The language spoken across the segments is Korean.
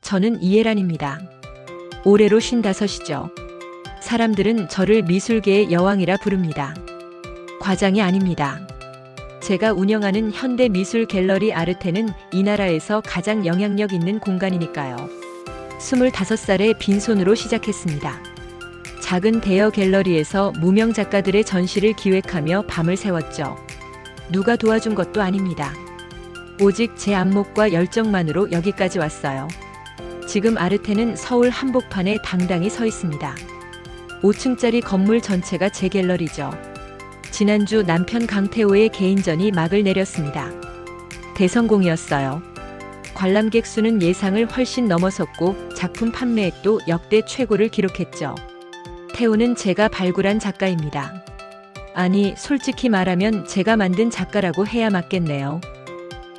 저는 이해란입니다. 올해로 55이죠. 사람들은 저를 미술계의 여왕이라 부릅니다. 과장이 아닙니다. 제가 운영하는 현대 미술 갤러리 아르테는 이 나라에서 가장 영향력 있는 공간이니까요. 25살에 빈손으로 시작했습니다. 작은 대여 갤러리에서 무명 작가들의 전시를 기획하며 밤을 새웠죠. 누가 도와준 것도 아닙니다. 오직 제 안목과 열정만으로 여기까지 왔어요. 지금 아르테는 서울 한복판에 당당히 서 있습니다. 5층짜리 건물 전체가 제 갤러리죠. 지난주 남편 강태호의 개인전이 막을 내렸습니다. 대성공이었어요. 관람객 수는 예상을 훨씬 넘어섰고 작품 판매액도 역대 최고를 기록했죠. 태호는 제가 발굴한 작가입니다. 아니, 솔직히 말하면 제가 만든 작가라고 해야 맞겠네요.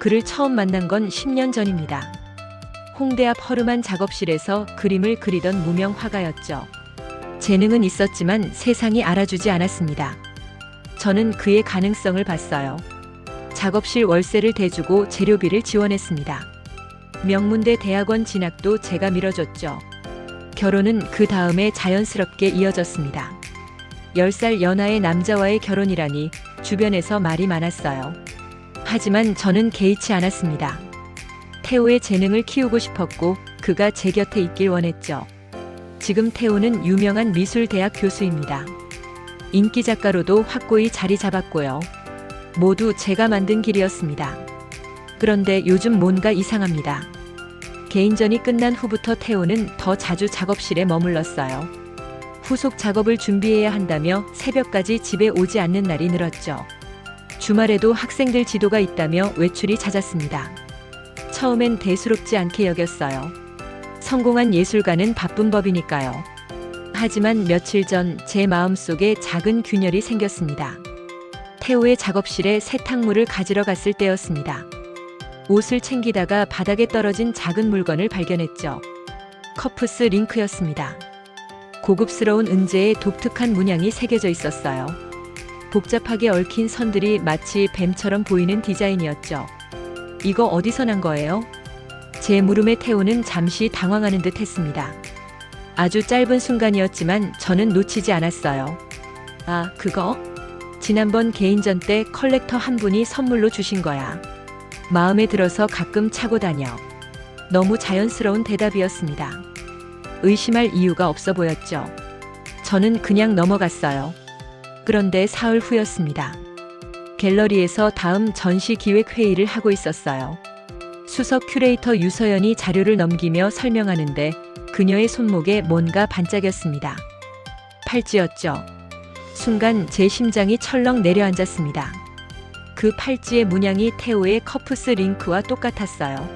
그를 처음 만난 건 10년 전입니다. 홍대 앞 허름한 작업실에서 그림을 그리던 무명 화가였죠. 재능은 있었지만 세상이 알아주지 않았습니다. 저는 그의 가능성을 봤어요. 작업실 월세를 대주고 재료비를 지원했습니다. 명문대 대학원 진학도 제가 밀어줬죠. 결혼은 그 다음에 자연스럽게 이어졌습니다. 10살 연하의 남자와의 결혼이라니 주변에서 말이 많았어요. 하지만 저는 개의치 않았습니다. 태호의 재능을 키우고 싶었고 그가 제 곁에 있길 원했죠. 지금 태호는 유명한 미술대학 교수입니다. 인기 작가로도 확고히 자리 잡았고요. 모두 제가 만든 길이었습니다. 그런데 요즘 뭔가 이상합니다. 개인전이 끝난 후부터 태호는 더 자주 작업실에 머물렀어요. 후속 작업을 준비해야 한다며 새벽까지 집에 오지 않는 날이 늘었죠. 주말에도 학생들 지도가 있다며 외출이 잦았습니다. 처음엔 대수롭지 않게 여겼어요. 성공한 예술가는 바쁜 법이니까요. 하지만 며칠 전 제 마음속에 작은 균열이 생겼습니다. 태호의 작업실에 세탁물을 가지러 갔을 때였습니다. 옷을 챙기다가 바닥에 떨어진 작은 물건을 발견했죠. 커프스 링크였습니다. 고급스러운 은재에 독특한 문양이 새겨져 있었어요. 복잡하게 얽힌 선들이 마치 뱀처럼 보이는 디자인이었죠. 이거 어디서 난 거예요? 제 물음에 태호는 잠시 당황하는 듯 했습니다. 아주 짧은 순간이었지만 저는 놓치지 않았어요. 아, 그거? 지난번 개인전 때 컬렉터 한 분이 선물로 주신 거야. 마음에 들어서 가끔 차고 다녀. 너무 자연스러운 대답이었습니다. 의심할 이유가 없어 보였죠. 저는 그냥 넘어갔어요. 그런데 사흘 후였습니다. 갤러리에서 다음 전시 기획 회의를 하고 있었어요. 수석 큐레이터 유서연이 자료를 넘기며 설명하는데 그녀의 손목에 뭔가 반짝였습니다. 팔찌였죠. 순간 제 심장이 철렁 내려앉았습니다. 그 팔찌의 문양이 태호의 커프스 링크와 똑같았어요.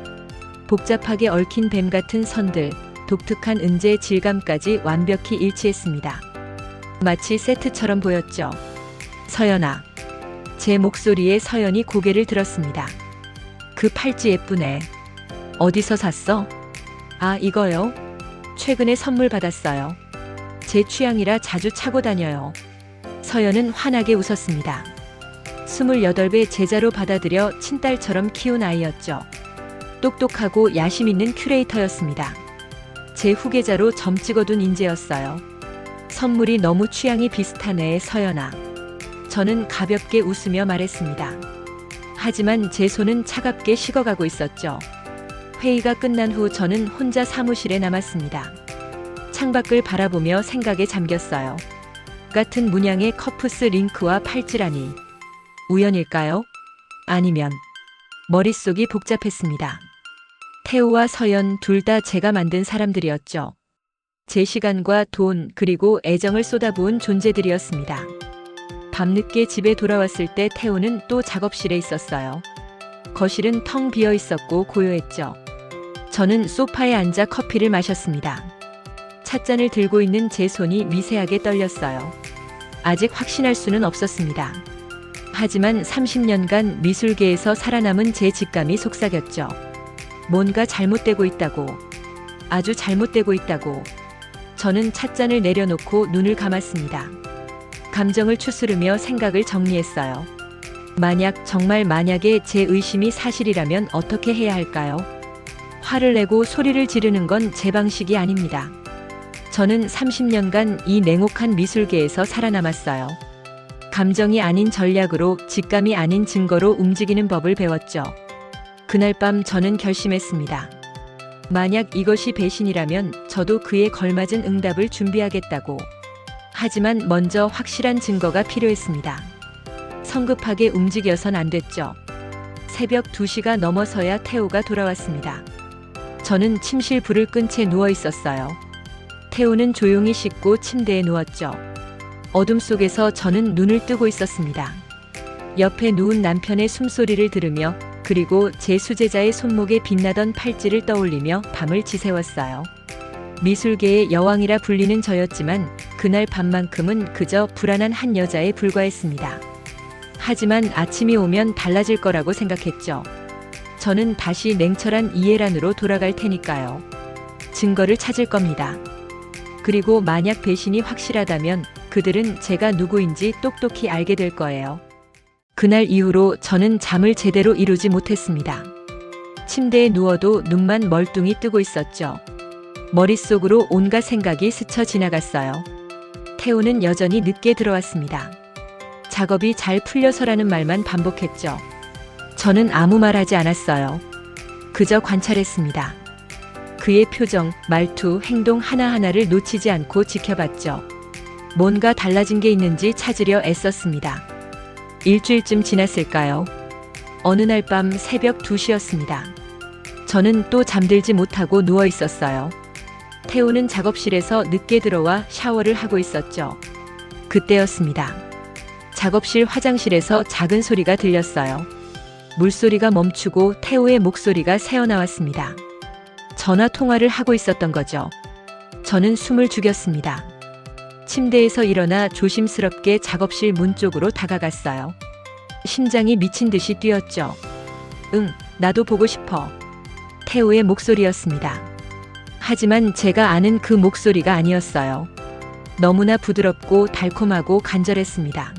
복잡하게 얽힌 뱀 같은 선들, 독특한 은재 질감까지 완벽히 일치했습니다. 마치 세트처럼 보였죠. 서연아. 제 목소리에 서연이 고개를 들었습니다. 그 팔찌 예쁘네. 어디서 샀어? 아, 이거요? 최근에 선물 받았어요. 제 취향이라 자주 차고 다녀요. 서연은 환하게 웃었습니다. 28배 제자로 받아들여 친딸처럼 키운 아이였죠. 똑똑하고 야심 있는 큐레이터였습니다. 제 후계자로 점 찍어둔 인재였어요. 선물이 너무 취향이 비슷하네, 서연아. 저는 가볍게 웃으며 말했습니다. 하지만 제 손은 차갑게 식어가고 있었죠. 회의가 끝난 후 저는 혼자 사무실에 남았습니다. 창밖을 바라보며 생각에 잠겼어요. 같은 문양의 커프스 링크와 팔찌라니. 우연일까요? 아니면 머릿속이 복잡했습니다. 태호와 서연 둘 다 제가 만든 사람들이었죠. 제 시간과 돈 그리고 애정을 쏟아부은 존재들이었습니다. 밤늦게 집에 돌아왔을 때 태호는 또 작업실에 있었어요. 거실은 텅 비어 있었고 고요했죠. 저는 소파에 앉아 커피를 마셨습니다. 찻잔을 들고 있는 제 손이 미세하게 떨렸어요. 아직 확신할 수는 없었습니다. 하지만 30년간 미술계에서 살아남은 제 직감이 속삭였죠. 뭔가 잘못되고 있다고. 아주 잘못되고 있다고. 저는 찻잔을 내려놓고 눈을 감았습니다. 감정을 추스르며 생각을 정리했어요. 정말 만약에 제 의심이 사실이라면 어떻게 해야 할까요? 화를 내고 소리를 지르는 건 제 방식이 아닙니다. 저는 30년간 이 냉혹한 미술계에서 살아남았어요. 감정이 아닌 전략으로, 직감이 아닌 증거로 움직이는 법을 배웠죠. 그날 밤 저는 결심했습니다. 만약 이것이 배신이라면 저도 그에 걸맞은 응답을 준비하겠다고. 하지만 먼저 확실한 증거가 필요했습니다. 성급하게 움직여선 안 됐죠. 새벽 2시가 넘어서야 태호가 돌아왔습니다. 저는 침실 불을 끈 채 누워 있었어요. 태호는 조용히 씻고 침대에 누웠죠. 어둠 속에서 저는 눈을 뜨고 있었습니다. 옆에 누운 남편의 숨소리를 들으며, 그리고 제 수제자의 손목에 빛나던 팔찌를 떠올리며 밤을 지새웠어요. 미술계의 여왕이라 불리는 저였지만 그날 밤만큼은 그저 불안한 한 여자에 불과했습니다. 하지만 아침이 오면 달라질 거라고 생각했죠. 저는 다시 냉철한 이해란으로 돌아갈 테니까요. 증거를 찾을 겁니다. 그리고 만약 배신이 확실하다면 그들은 제가 누구인지 똑똑히 알게 될 거예요. 그날 이후로 저는 잠을 제대로 이루지 못했습니다. 침대에 누워도 눈만 멀뚱히 뜨고 있었죠. 머릿속으로 온갖 생각이 스쳐 지나갔어요. 태호는 여전히 늦게 들어왔습니다. 작업이 잘 풀려서라는 말만 반복했죠. 저는 아무 말 하지 않았어요. 그저 관찰했습니다. 그의 표정, 말투, 행동 하나하나를 놓치지 않고 지켜봤죠. 뭔가 달라진 게 있는지 찾으려 애썼습니다. 일주일쯤 지났을까요? 어느 날 밤 새벽 2시였습니다. 저는 또 잠들지 못하고 누워 있었어요. 태호는 작업실에서 늦게 들어와 샤워를 하고 있었죠. 그때였습니다. 작업실 화장실에서 작은 소리가 들렸어요. 물소리가 멈추고 태호의 목소리가 새어나왔습니다. 전화 통화를 하고 있었던 거죠. 저는 숨을 죽였습니다. 침대에서 일어나 조심스럽게 작업실 문 쪽으로 다가갔어요. 심장이 미친 듯이 뛰었죠. 응, 나도 보고 싶어. 태호의 목소리였습니다. 하지만 제가 아는 그 목소리가 아니었어요. 너무나 부드럽고 달콤하고 간절했습니다.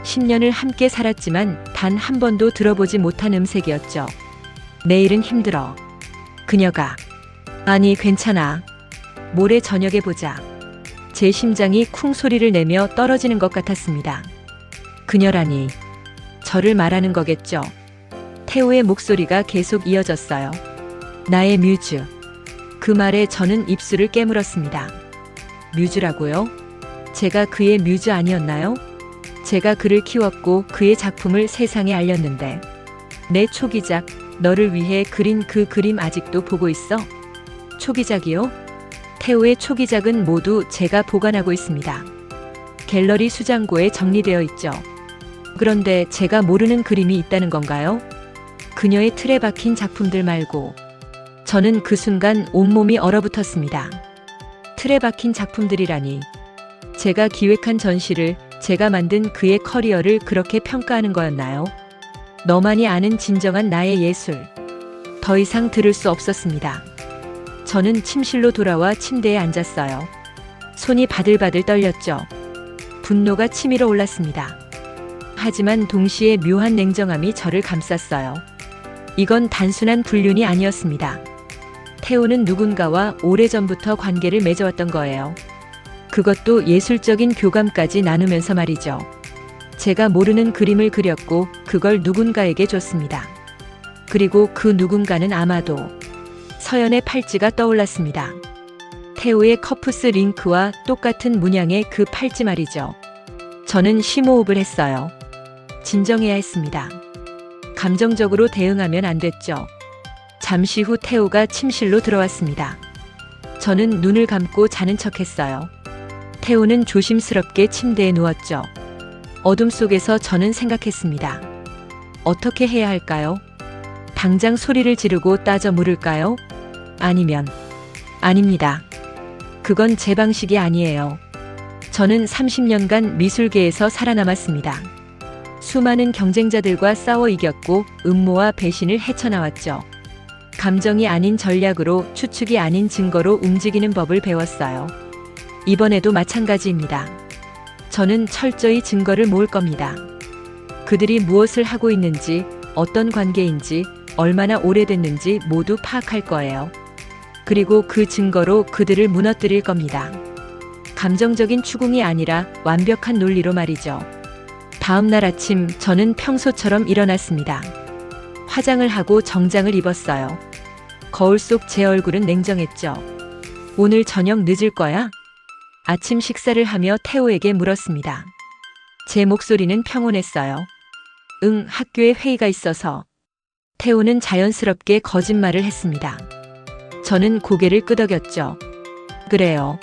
10년을 함께 살았지만 단 한 번도 들어보지 못한 음색이었죠. 내일은 힘들어. 그녀가, 아니 괜찮아. 모레 저녁에 보자. 제 심장이 쿵 소리를 내며 떨어지는 것 같았습니다. 그녀라니, 저를 말하는 거겠죠. 태호의 목소리가 계속 이어졌어요. 나의 뮤즈. 그 말에 저는 입술을 깨물었습니다. 뮤즈라고요? 제가 그의 뮤즈 아니었나요? 제가 그를 키웠고 그의 작품을 세상에 알렸는데. 내 초기작, 너를 위해 그린 그 그림 아직도 보고 있어? 초기작이요? 태호의 초기작은 모두 제가 보관하고 있습니다. 갤러리 수장고에 정리되어 있죠. 그런데 제가 모르는 그림이 있다는 건가요? 그녀의 틀에 박힌 작품들 말고. 저는 그 순간 온몸이 얼어붙었습니다. 틀에 박힌 작품들이라니. 제가 기획한 전시를, 제가 만든 그의 커리어를 그렇게 평가하는 거였나요? 너만이 아는 진정한 나의 예술. 더 이상 들을 수 없었습니다. 저는 침실로 돌아와 침대에 앉았어요. 손이 바들바들 떨렸죠. 분노가 치밀어 올랐습니다. 하지만 동시에 묘한 냉정함이 저를 감쌌어요. 이건 단순한 불륜이 아니었습니다. 태호는 누군가와 오래전부터 관계를 맺어왔던 거예요. 그것도 예술적인 교감까지 나누면서 말이죠. 제가 모르는 그림을 그렸고 그걸 누군가에게 줬습니다. 그리고 그 누군가는 아마도 서연의 팔찌가 떠올랐습니다. 태호의 커프스 링크와 똑같은 문양의 그 팔찌 말이죠. 저는 심호흡을 했어요. 진정해야 했습니다. 감정적으로 대응하면 안 됐죠. 잠시 후 태호가 침실로 들어왔습니다. 저는 눈을 감고 자는 척했어요. 태호는 조심스럽게 침대에 누웠죠. 어둠 속에서 저는 생각했습니다. 어떻게 해야 할까요? 당장 소리를 지르고 따져 물을까요? 아닙니다. 그건 제 방식이 아니에요. 저는 30년간 미술계에서 살아남았습니다. 수많은 경쟁자들과 싸워 이겼고 음모와 배신을 헤쳐나왔죠. 감정이 아닌 전략으로, 추측이 아닌 증거로 움직이는 법을 배웠어요. 이번에도 마찬가지입니다. 저는 철저히 증거를 모을 겁니다. 그들이 무엇을 하고 있는지, 어떤 관계인지, 얼마나 오래됐는지 모두 파악할 거예요. 그리고 그 증거로 그들을 무너뜨릴 겁니다. 감정적인 추궁이 아니라 완벽한 논리로 말이죠. 다음 날 아침 저는 평소처럼 일어났습니다. 화장을 하고 정장을 입었어요. 거울 속 제 얼굴은 냉정했죠. 오늘 저녁 늦을 거야? 아침 식사를 하며 태호에게 물었습니다. 제 목소리는 평온했어요. 응, 학교에 회의가 있어서. 태호는 자연스럽게 거짓말을 했습니다. 저는 고개를 끄덕였죠. 그래요.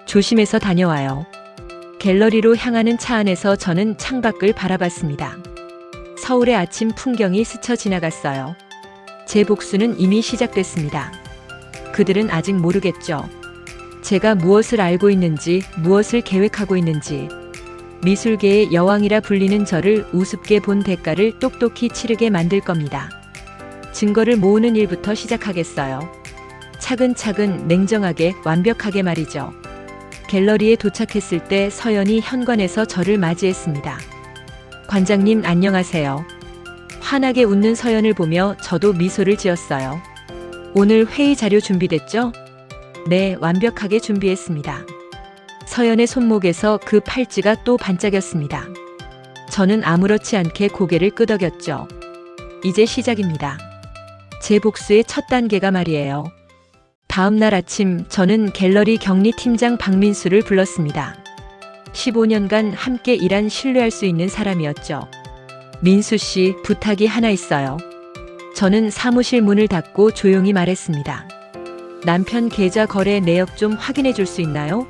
조심해서 다녀와요. 갤러리로 향하는 차 안에서 저는 창밖을 바라봤습니다. 서울의 아침 풍경이 스쳐 지나갔어요. 제 복수는 이미 시작됐습니다. 그들은 아직 모르겠죠. 제가 무엇을 알고 있는지, 무엇을 계획하고 있는지. 미술계의 여왕이라 불리는 저를 우습게 본 대가를 똑똑히 치르게 만들 겁니다. 증거를 모으는 일부터 시작하겠어요. 차근차근 냉정하게 완벽하게 말이죠. 갤러리에 도착했을 때 서연이 현관에서 저를 맞이했습니다. 관장님 안녕하세요. 환하게 웃는 서연을 보며 저도 미소를 지었어요. 오늘 회의 자료 준비됐죠? 네, 완벽하게 준비했습니다. 서연의 손목에서 그 팔찌가 또 반짝였습니다. 저는 아무렇지 않게 고개를 끄덕였죠. 이제 시작입니다. 제 복수의 첫 단계가 말이에요. 다음 날 아침 저는 갤러리 격리팀장 박민수를 불렀습니다. 15년간 함께 일한 신뢰할 수 있는 사람이었죠. 민수 씨, 부탁이 하나 있어요. 저는 사무실 문을 닫고 조용히 말했습니다. 남편 계좌 거래 내역 좀 확인해 줄 수 있나요?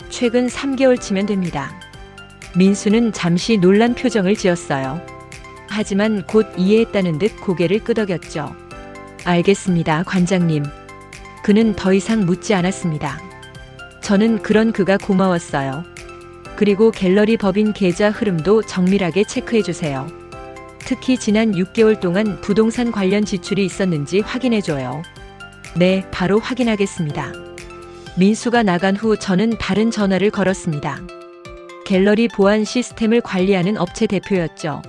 최근 3개월치면 됩니다. 민수는 잠시 놀란 표정을 지었어요. 하지만 곧 이해했다는 듯 고개를 끄덕였죠. 알겠습니다, 관장님. 그는 더 이상 묻지 않았습니다. 저는 그런 그가 고마웠어요. 그리고 갤러리 법인 계좌 흐름도 정밀하게 체크해 주세요. 특히 지난 6개월 동안 부동산 관련 지출이 있었는지 확인해 줘요. 네, 바로 확인하겠습니다. 민수가 나간 후 저는 다른 전화를 걸었습니다. 갤러리 보안 시스템을 관리하는 업체 대표였죠.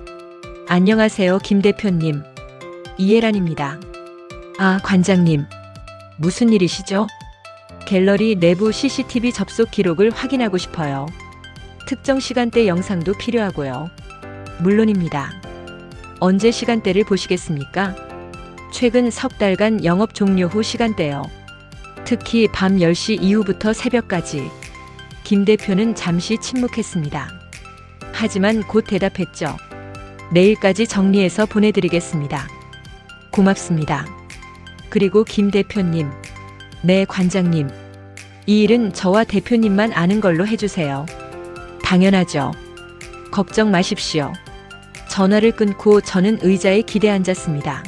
안녕하세요, 김 대표님. 이혜란입니다. 아, 관장님. 무슨 일이시죠? 갤러리 내부 CCTV 접속 기록을 확인하고 싶어요. 특정 시간대 영상도 필요하고요. 물론입니다. 언제 시간대를 보시겠습니까? 최근 석 달간 영업 종료 후 시간대요. 특히 밤 10시 이후부터 새벽까지. 김 대표는 잠시 침묵했습니다. 하지만 곧 대답했죠. 내일까지 정리해서 보내드리겠습니다. 고맙습니다. 그리고 김 대표님. 네, 관장님. 이 일은 저와 대표님만 아는 걸로 해주세요. 당연하죠. 걱정 마십시오. 전화를 끊고 저는 의자에 기대 앉았습니다.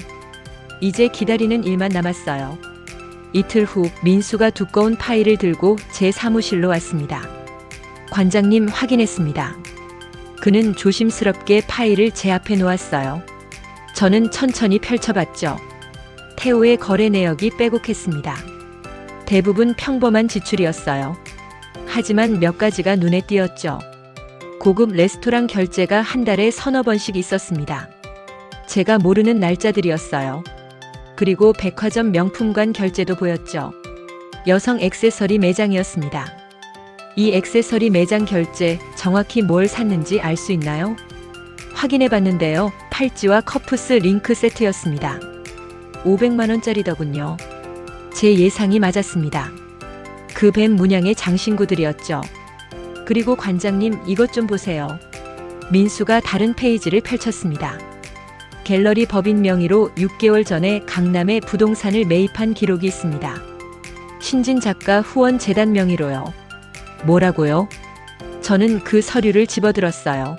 이제 기다리는 일만 남았어요. 이틀 후 민수가 두꺼운 파일을 들고 제 사무실로 왔습니다. 관장님 확인했습니다. 그는 조심스럽게 파일을 제 앞에 놓았어요. 저는 천천히 펼쳐봤죠. 태호의 거래 내역이 빼곡했습니다. 대부분 평범한 지출이었어요. 하지만 몇 가지가 눈에 띄었죠. 고급 레스토랑 결제가 한 달에 서너 번씩 있었습니다. 제가 모르는 날짜들이었어요. 그리고 백화점 명품관 결제도 보였죠. 여성 액세서리 매장이었습니다. 이 액세서리 매장 결제 정확히 뭘 샀는지 알 수 있나요? 확인해 봤는데요. 팔찌와 커프스 링크 세트였습니다. 500만 원짜리더군요. 제 예상이 맞았습니다. 그 뱀 문양의 장신구들이었죠. 그리고 관장님 이것 좀 보세요. 민수가 다른 페이지를 펼쳤습니다. 갤러리 법인 명의로 6개월 전에 강남에 부동산을 매입한 기록이 있습니다. 신진 작가 후원 재단 명의로요. 뭐라고요? 저는 그 서류를 집어들었어요.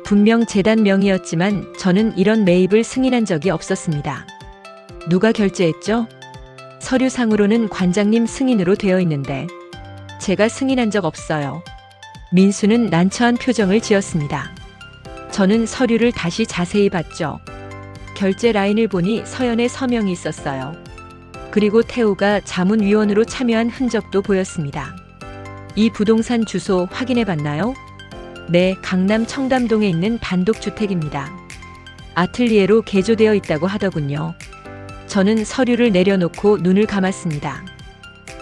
분명 재단 명의였지만 저는 이런 매입을 승인한 적이 없었습니다. 누가 결제했죠? 서류상으로는 관장님 승인으로 되어 있는데 제가 승인한 적 없어요. 민수는 난처한 표정을 지었습니다. 저는 서류를 다시 자세히 봤죠. 결제 라인을 보니 서연의 서명이 있었어요. 그리고 태우가 자문위원으로 참여한 흔적도 보였습니다. 이 부동산 주소 확인해 봤나요? 네, 강남 청담동에 있는 단독주택입니다. 아틀리에로 개조되어 있다고 하더군요. 저는 서류를 내려놓고 눈을 감았습니다.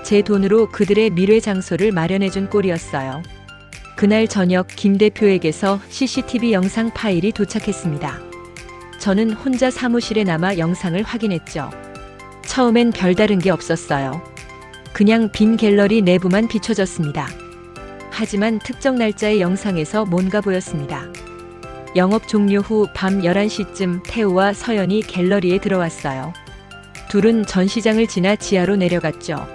제 돈으로 그들의 미래 장소를 마련해준 꼴이었어요. 그날 저녁 김 대표에게서 CCTV 영상 파일이 도착했습니다. 저는 혼자 사무실에 남아 영상을 확인했죠. 처음엔 별다른 게 없었어요. 그냥 빈 갤러리 내부만 비춰졌습니다. 하지만 특정 날짜의 영상에서 뭔가 보였습니다. 영업 종료 후 밤 11시쯤 태우와 서연이 갤러리에 들어왔어요. 둘은 전시장을 지나 지하로 내려갔죠.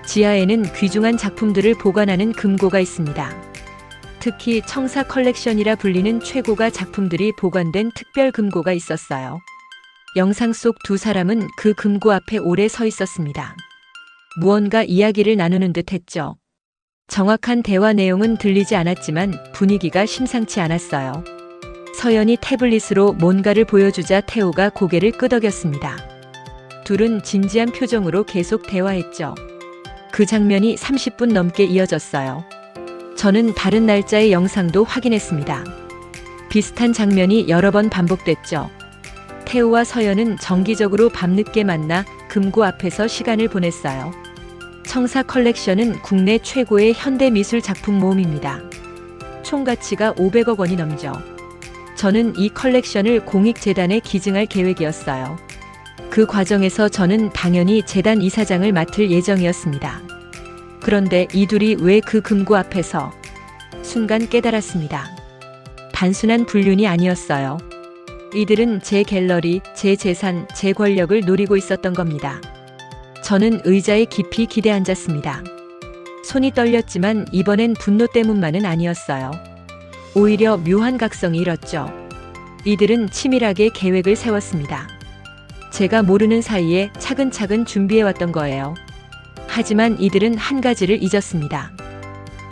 지하에는 귀중한 작품들을 보관하는 금고가 있습니다. 특히 청사 컬렉션이라 불리는 최고가 작품들이 보관된 특별 금고가 있었어요. 영상 속 두 사람은 그 금고 앞에 오래 서 있었습니다. 무언가 이야기를 나누는 듯 했죠. 정확한 대화 내용은 들리지 않았지만 분위기가 심상치 않았어요. 서연이 태블릿으로 뭔가를 보여주자 태호가 고개를 끄덕였습니다. 둘은 진지한 표정으로 계속 대화했죠. 그 장면이 30분 넘게 이어졌어요. 저는 다른 날짜의 영상도 확인했습니다. 비슷한 장면이 여러 번 반복됐죠. 태호와 서연은 정기적으로 밤늦게 만나 금고 앞에서 시간을 보냈어요. 청사 컬렉션은 국내 최고의 현대미술 작품 모음입니다. 총 가치가 500억 원이 넘죠. 저는 이 컬렉션을 공익재단에 기증할 계획이었어요. 그 과정에서 저는 당연히 재단 이사장을 맡을 예정이었습니다. 그런데 이 둘이 왜 그 금고 앞에서? 순간 깨달았습니다. 단순한 불륜이 아니었어요. 이들은 제 갤러리, 제 재산, 제 권력을 노리고 있었던 겁니다. 저는 의자에 깊이 기대 앉았습니다. 손이 떨렸지만 이번엔 분노 때문만은 아니었어요. 오히려 묘한 각성이 일었죠. 이들은 치밀하게 계획을 세웠습니다. 제가 모르는 사이에 차근차근 준비해왔던 거예요. 하지만 이들은 한 가지를 잊었습니다.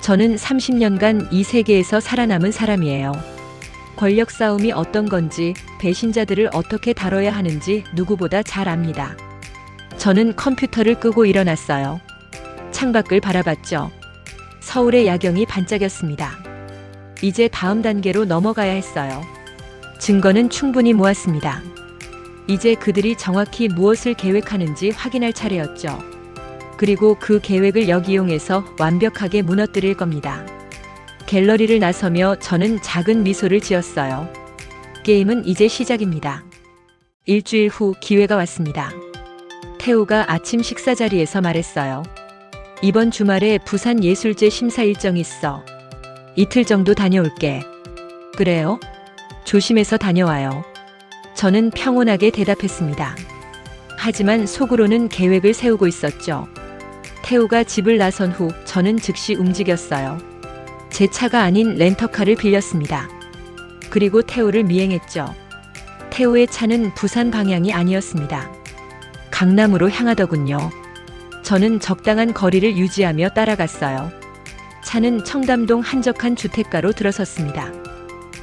저는 30년간 이 세계에서 살아남은 사람이에요. 권력 싸움이 어떤 건지, 배신자들을 어떻게 다뤄야 하는지 누구보다 잘 압니다. 저는 컴퓨터를 끄고 일어났어요. 창밖을 바라봤죠. 서울의 야경이 반짝였습니다. 이제 다음 단계로 넘어가야 했어요. 증거는 충분히 모았습니다. 이제 그들이 정확히 무엇을 계획하는지 확인할 차례였죠. 그리고 그 계획을 역이용해서 완벽하게 무너뜨릴 겁니다. 갤러리를 나서며 저는 작은 미소를 지었어요. 게임은 이제 시작입니다. 일주일 후 기회가 왔습니다. 태우가 아침 식사 자리에서 말했어요. 이번 주말에 부산 예술제 심사 일정이 있어. 이틀 정도 다녀올게. 그래요? 조심해서 다녀와요. 저는 평온하게 대답했습니다. 하지만 속으로는 계획을 세우고 있었죠. 태우가 집을 나선 후 저는 즉시 움직였어요. 제 차가 아닌 렌터카를 빌렸습니다. 그리고 태우를 미행했죠. 태우의 차는 부산 방향이 아니었습니다. 강남으로 향하더군요. 저는 적당한 거리를 유지하며 따라갔어요. 차는 청담동 한적한 주택가로 들어섰습니다.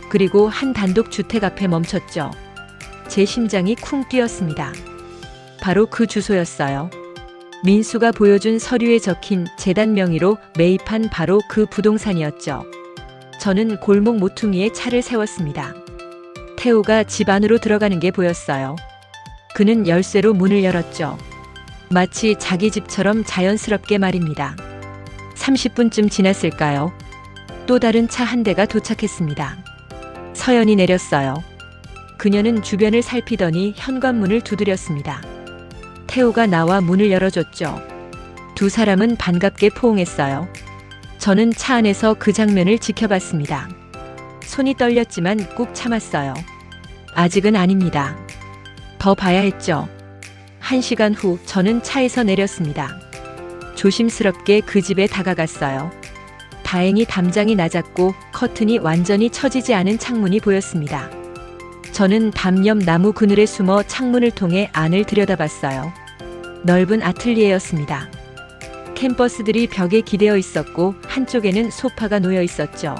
그리고 한 단독 주택 앞에 멈췄죠. 제 심장이 쿵 뛰었습니다. 바로 그 주소였어요. 민수가 보여준 서류에 적힌 재단 명의로 매입한 바로 그 부동산이었죠. 저는 골목 모퉁이에 차를 세웠습니다. 태우가 집 안으로 들어가는 게 보였어요. 그는 열쇠로 문을 열었죠. 마치 자기 집처럼 자연스럽게 말입니다. 30분쯤 지났을까요? 또 다른 차 한 대가 도착했습니다. 서연이 내렸어요. 그녀는 주변을 살피더니 현관문을 두드렸습니다. 태우가 나와 문을 열어줬죠. 두 사람은 반갑게 포옹했어요. 저는 차 안에서 그 장면을 지켜봤습니다. 손이 떨렸지만 꾹 참았어요. 아직은 아닙니다. 더 봐야 했죠. 1시간 후 저는 차에서 내렸습니다. 조심스럽게 그 집에 다가갔어요. 다행히 담장이 낮았고 커튼이 완전히 처지지 않은 창문이 보였습니다. 저는 담 옆 나무 그늘에 숨어 창문을 통해 안을 들여다봤어요. 넓은 아틀리에였습니다. 캔버스들이 벽에 기대어 있었고 한쪽에는 소파가 놓여 있었죠.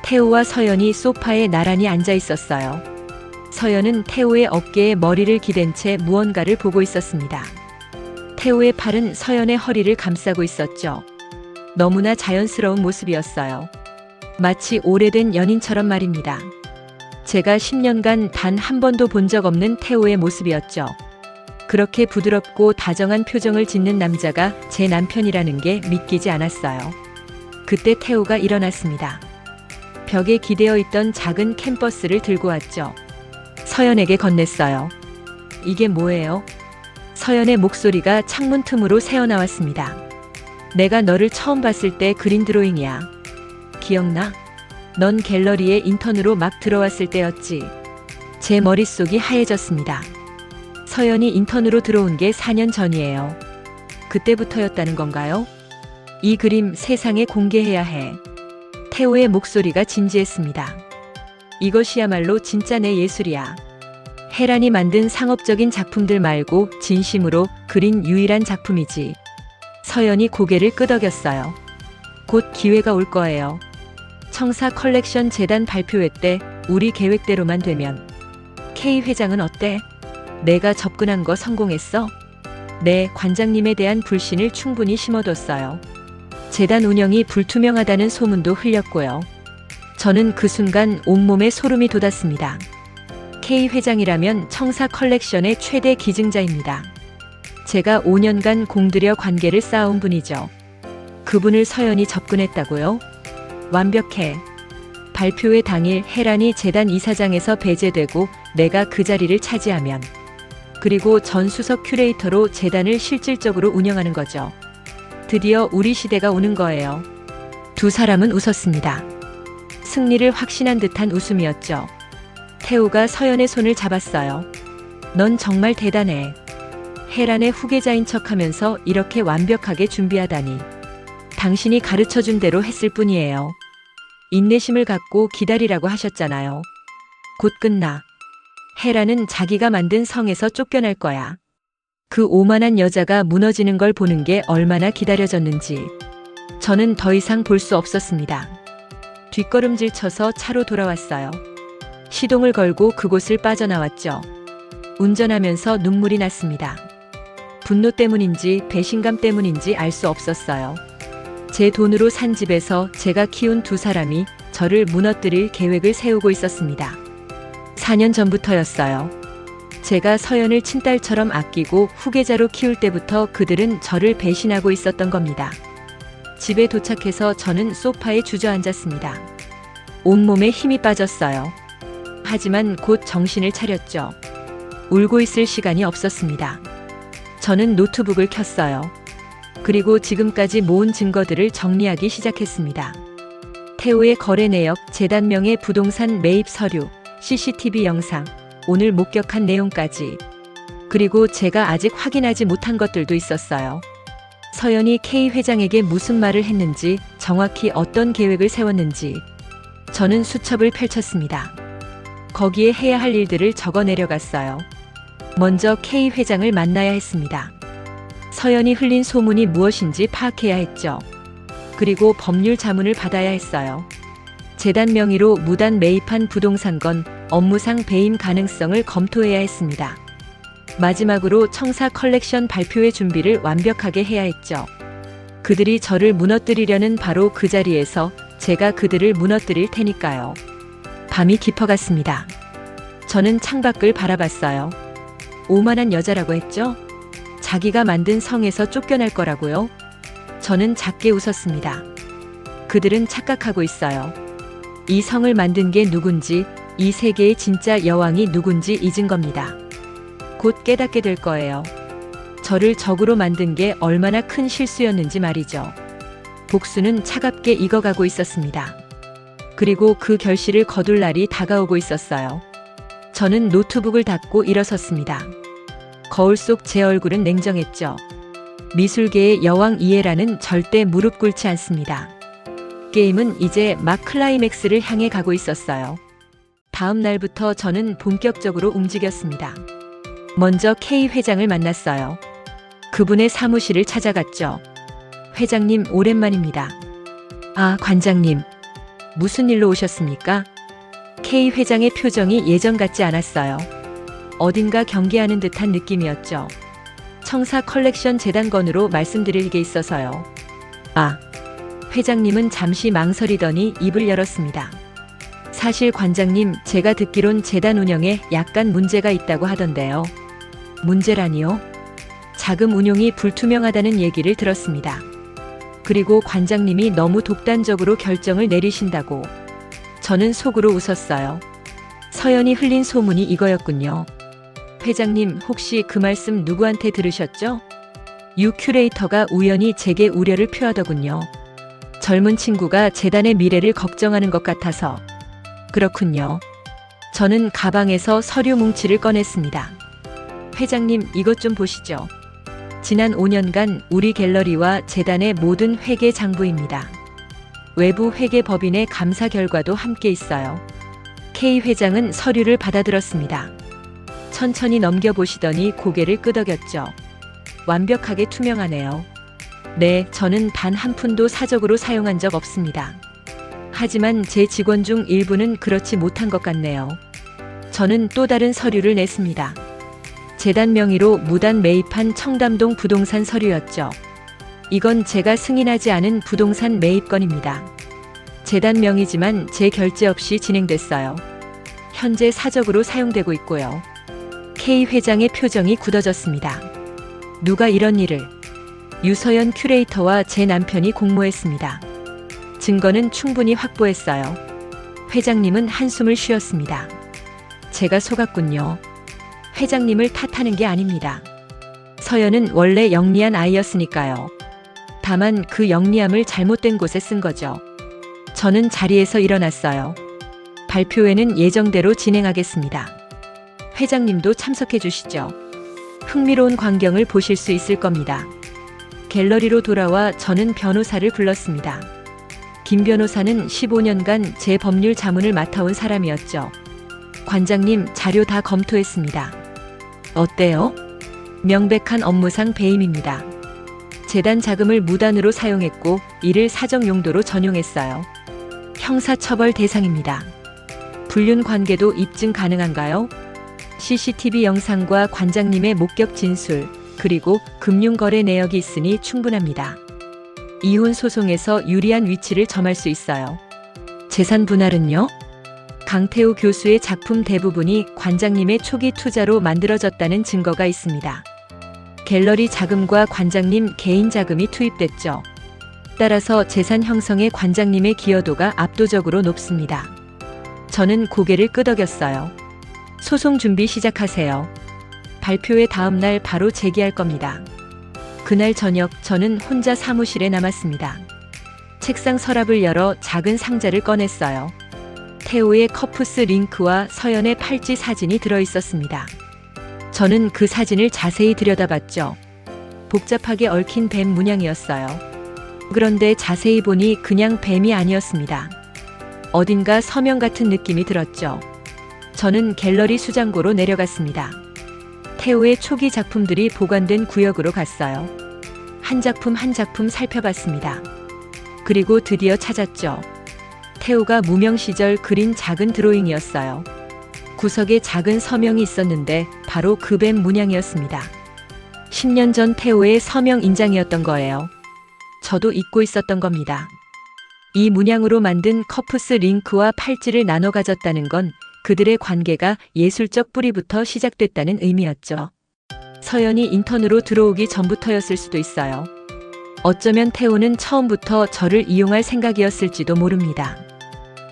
태우와 서연이 소파에 나란히 앉아 있었어요. 서연은 태우의 어깨에 머리를 기댄 채 무언가를 보고 있었습니다. 태우의 팔은 서연의 허리를 감싸고 있었죠. 너무나 자연스러운 모습이었어요. 마치 오래된 연인처럼 말입니다. 제가 10년간 단 한 번도 본 적 없는 태호의 모습이었죠. 그렇게 부드럽고 다정한 표정을 짓는 남자가 제 남편이라는 게 믿기지 않았어요. 그때 태호가 일어났습니다. 벽에 기대어 있던 작은 캔버스를 들고 왔죠. 서연에게 건넸어요. 이게 뭐예요? 서연의 목소리가 창문 틈으로 새어나왔습니다. 내가 너를 처음 봤을 때 그린 드로잉이야. 기억나? 넌 갤러리에 인턴으로 막 들어왔을 때였지. 제 머릿속이 하얘졌습니다. 서연이 인턴으로 들어온 게 4년 전이에요. 그때부터였다는 건가요? 이 그림 세상에 공개해야 해. 태호의 목소리가 진지했습니다. 이것이야말로 진짜 내 예술이야. 혜란이 만든 상업적인 작품들 말고 진심으로 그린 유일한 작품이지. 서연이 고개를 끄덕였어요. 곧 기회가 올 거예요. 청사 컬렉션 재단 발표회 때 우리 계획대로만 되면. K 회장은 어때? 내가 접근한 거 성공했어? 네, 관장님에 대한 불신을 충분히 심어뒀어요. 재단 운영이 불투명하다는 소문도 흘렸고요. 저는 그 순간 온몸에 소름이 돋았습니다. K 회장이라면 청사 컬렉션의 최대 기증자입니다. 제가 5년간 공들여 관계를 쌓아온 분이죠. 그분을 서연이 접근했다고요? 완벽해. 발표회 당일 혜란이 재단 이사장에서 배제되고 내가 그 자리를 차지하면, 그리고 전 수석 큐레이터로 재단을 실질적으로 운영하는 거죠. 드디어 우리 시대가 오는 거예요. 두 사람은 웃었습니다. 승리를 확신한 듯한 웃음이었죠. 태호가 서연의 손을 잡았어요. 넌 정말 대단해. 혜란의 후계자인 척하면서 이렇게 완벽하게 준비하다니. 당신이 가르쳐준 대로 했을 뿐이에요. 인내심을 갖고 기다리라고 하셨잖아요. 곧 끝나. 혜란은 자기가 만든 성에서 쫓겨날 거야. 그 오만한 여자가 무너지는 걸 보는 게 얼마나 기다려졌는지. 저는 더 이상 볼 수 없었습니다. 뒷걸음질 쳐서 차로 돌아왔어요. 시동을 걸고 그곳을 빠져나왔죠. 운전하면서 눈물이 났습니다. 분노 때문인지 배신감 때문인지 알 수 없었어요. 제 돈으로 산 집에서 제가 키운 두 사람이 저를 무너뜨릴 계획을 세우고 있었습니다. 4년 전부터였어요. 제가 서연을 친딸처럼 아끼고 후계자로 키울 때부터 그들은 저를 배신하고 있었던 겁니다. 집에 도착해서 저는 소파에 주저앉았습니다. 온몸에 힘이 빠졌어요. 하지만 곧 정신을 차렸죠. 울고 있을 시간이 없었습니다. 저는 노트북을 켰어요. 그리고 지금까지 모은 증거들을 정리하기 시작했습니다. 태호의 거래 내역, 재단명의 부동산 매입 서류, CCTV 영상, 오늘 목격한 내용까지. 그리고 제가 아직 확인하지 못한 것들도 있었어요. 서연이 K 회장에게 무슨 말을 했는지, 정확히 어떤 계획을 세웠는지. 저는 수첩을 펼쳤습니다. 거기에 해야 할 일들을 적어 내려갔어요. 먼저 K 회장을 만나야 했습니다. 서연이 흘린 소문이 무엇인지 파악해야 했죠. 그리고 법률 자문을 받아야 했어요. 재단 명의로 무단 매입한 부동산건, 업무상 배임 가능성을 검토해야 했습니다. 마지막으로 청사 컬렉션 발표회 준비를 완벽하게 해야 했죠. 그들이 저를 무너뜨리려는 바로 그 자리에서 제가 그들을 무너뜨릴 테니까요. 밤이 깊어갔습니다. 저는 창밖을 바라봤어요. 오만한 여자라고 했죠? 자기가 만든 성에서 쫓겨날 거라고요? 저는 작게 웃었습니다. 그들은 착각하고 있어요. 이 성을 만든 게 누군지, 이 세계의 진짜 여왕이 누군지 잊은 겁니다. 곧 깨닫게 될 거예요. 저를 적으로 만든 게 얼마나 큰 실수였는지 말이죠. 복수는 차갑게 익어가고 있었습니다. 그리고 그 결실을 거둘 날이 다가오고 있었어요. 저는 노트북을 닫고 일어섰습니다. 거울 속 제 얼굴은 냉정했죠. 미술계의 여왕 이에라는 절대 무릎 꿇지 않습니다. 게임은 이제 막 클라이맥스를 향해 가고 있었어요. 다음 날부터 저는 본격적으로 움직였습니다. 먼저 K 회장을 만났어요. 그분의 사무실을 찾아갔죠. 회장님, 오랜만입니다. 아, 관장님. 무슨 일로 오셨습니까? K 회장의 표정이 예전 같지 않았어요. 어딘가 경계하는 듯한 느낌이었죠. 청사 컬렉션 재단건으로 말씀드릴 게 있어서요. 아, 회장님은 잠시 망설이더니 입을 열었습니다. 사실 관장님, 제가 듣기론 재단 운영에 약간 문제가 있다고 하던데요. 문제라니요? 자금 운용이 불투명하다는 얘기를 들었습니다. 그리고 관장님이 너무 독단적으로 결정을 내리신다고. 저는 속으로 웃었어요. 서연이 흘린 소문이 이거였군요. 회장님, 혹시 그 말씀 누구한테 들으셨죠? 유 큐레이터가 우연히 제게 우려를 표하더군요. 젊은 친구가 재단의 미래를 걱정하는 것 같아서. 그렇군요. 저는 가방에서 서류 뭉치를 꺼냈습니다. 회장님, 이것 좀 보시죠. 지난 5년간 우리 갤러리와 재단의 모든 회계 장부입니다. 외부 회계 법인의 감사 결과도 함께 있어요. K 회장은 서류를 받아들었습니다. 천천히 넘겨보시더니 고개를 끄덕였죠. 완벽하게 투명하네요. 네, 저는 단 한 푼도 사적으로 사용한 적 없습니다. 하지만 제 직원 중 일부는 그렇지 못한 것 같네요. 저는 또 다른 서류를 냈습니다. 재단 명의로 무단 매입한 청담동 부동산 서류였죠. 이건 제가 승인하지 않은 부동산 매입건입니다. 재단 명의지만 제 결제 없이 진행됐어요. 현재 사적으로 사용되고 있고요. K 회장의 표정이 굳어졌습니다. 누가 이런 일을? 유서연 큐레이터와 제 남편이 공모했습니다. 증거는 충분히 확보했어요. 회장님은 한숨을 쉬었습니다. 제가 속았군요. 회장님을 탓하는 게 아닙니다. 서연은 원래 영리한 아이였으니까요. 다만 그 영리함을 잘못된 곳에 쓴 거죠. 저는 자리에서 일어났어요. 발표회는 예정대로 진행하겠습니다. 회장님도 참석해 주시죠. 흥미로운 광경을 보실 수 있을 겁니다. 갤러리로 돌아와 저는 변호사를 불렀습니다. 김 변호사는 15년간 제 법률 자문을 맡아온 사람이었죠. 관장님, 자료 다 검토했습니다. 어때요? 명백한 업무상 배임입니다. 재단 자금을 무단으로 사용했고 이를 사적 용도로 전용했어요. 형사처벌 대상입니다. 불륜 관계도 입증 가능한가요? CCTV 영상과 관장님의 목격 진술, 그리고 금융거래 내역이 있으니 충분합니다. 이혼 소송에서 유리한 위치를 점할 수 있어요. 재산 분할은요? 강태우 교수의 작품 대부분이 관장님의 초기 투자로 만들어졌다는 증거가 있습니다. 갤러리 자금과 관장님 개인 자금이 투입됐죠. 따라서 재산 형성에 관장님의 기여도가 압도적으로 높습니다. 저는 고개를 끄덕였어요. 소송 준비 시작하세요. 발표회 다음 날 바로 제기할 겁니다. 그날 저녁 저는 혼자 사무실에 남았습니다. 책상 서랍을 열어 작은 상자를 꺼냈어요. 태호의 커프스 링크와 서연의 팔찌 사진이 들어있었습니다. 저는 그 사진을 자세히 들여다봤죠. 복잡하게 얽힌 뱀 문양이었어요. 그런데 자세히 보니 그냥 뱀이 아니었습니다. 어딘가 서명 같은 느낌이 들었죠. 저는 갤러리 수장고로 내려갔습니다. 태호의 초기 작품들이 보관된 구역으로 갔어요. 한 작품 한 작품 살펴봤습니다. 그리고 드디어 찾았죠. 태호가 무명 시절 그린 작은 드로잉이었어요. 구석에 작은 서명이 있었는데 바로 그 뱀 문양이었습니다. 10년 전 태호의 서명 인장이었던 거예요. 저도 잊고 있었던 겁니다. 이 문양으로 만든 커프스 링크와 팔찌를 나눠 가졌다는 건 그들의 관계가 예술적 뿌리부터 시작됐다는 의미였죠. 서연이 인턴으로 들어오기 전부터였을 수도 있어요. 어쩌면 태호는 처음부터 저를 이용할 생각이었을지도 모릅니다.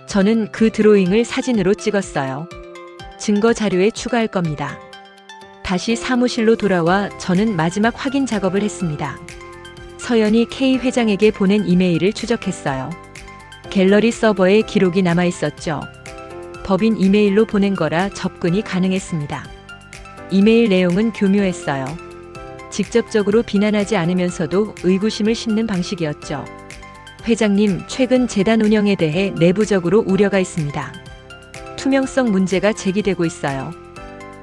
저는 그 드로잉을 사진으로 찍었어요. 증거 자료에 추가할 겁니다. 다시 사무실로 돌아와 저는 마지막 확인 작업을 했습니다. 서연이 K 회장에게 보낸 이메일을 추적했어요. 갤러리 서버에 기록이 남아 있었죠. 법인 이메일로 보낸 거라 접근이 가능했습니다. 이메일 내용은 교묘했어요. 직접적으로 비난하지 않으면서도 의구심을 심는 방식이었죠. 회장님, 최근 재단 운영에 대해 내부적으로 우려가 있습니다. 투명성 문제가 제기되고 있어요.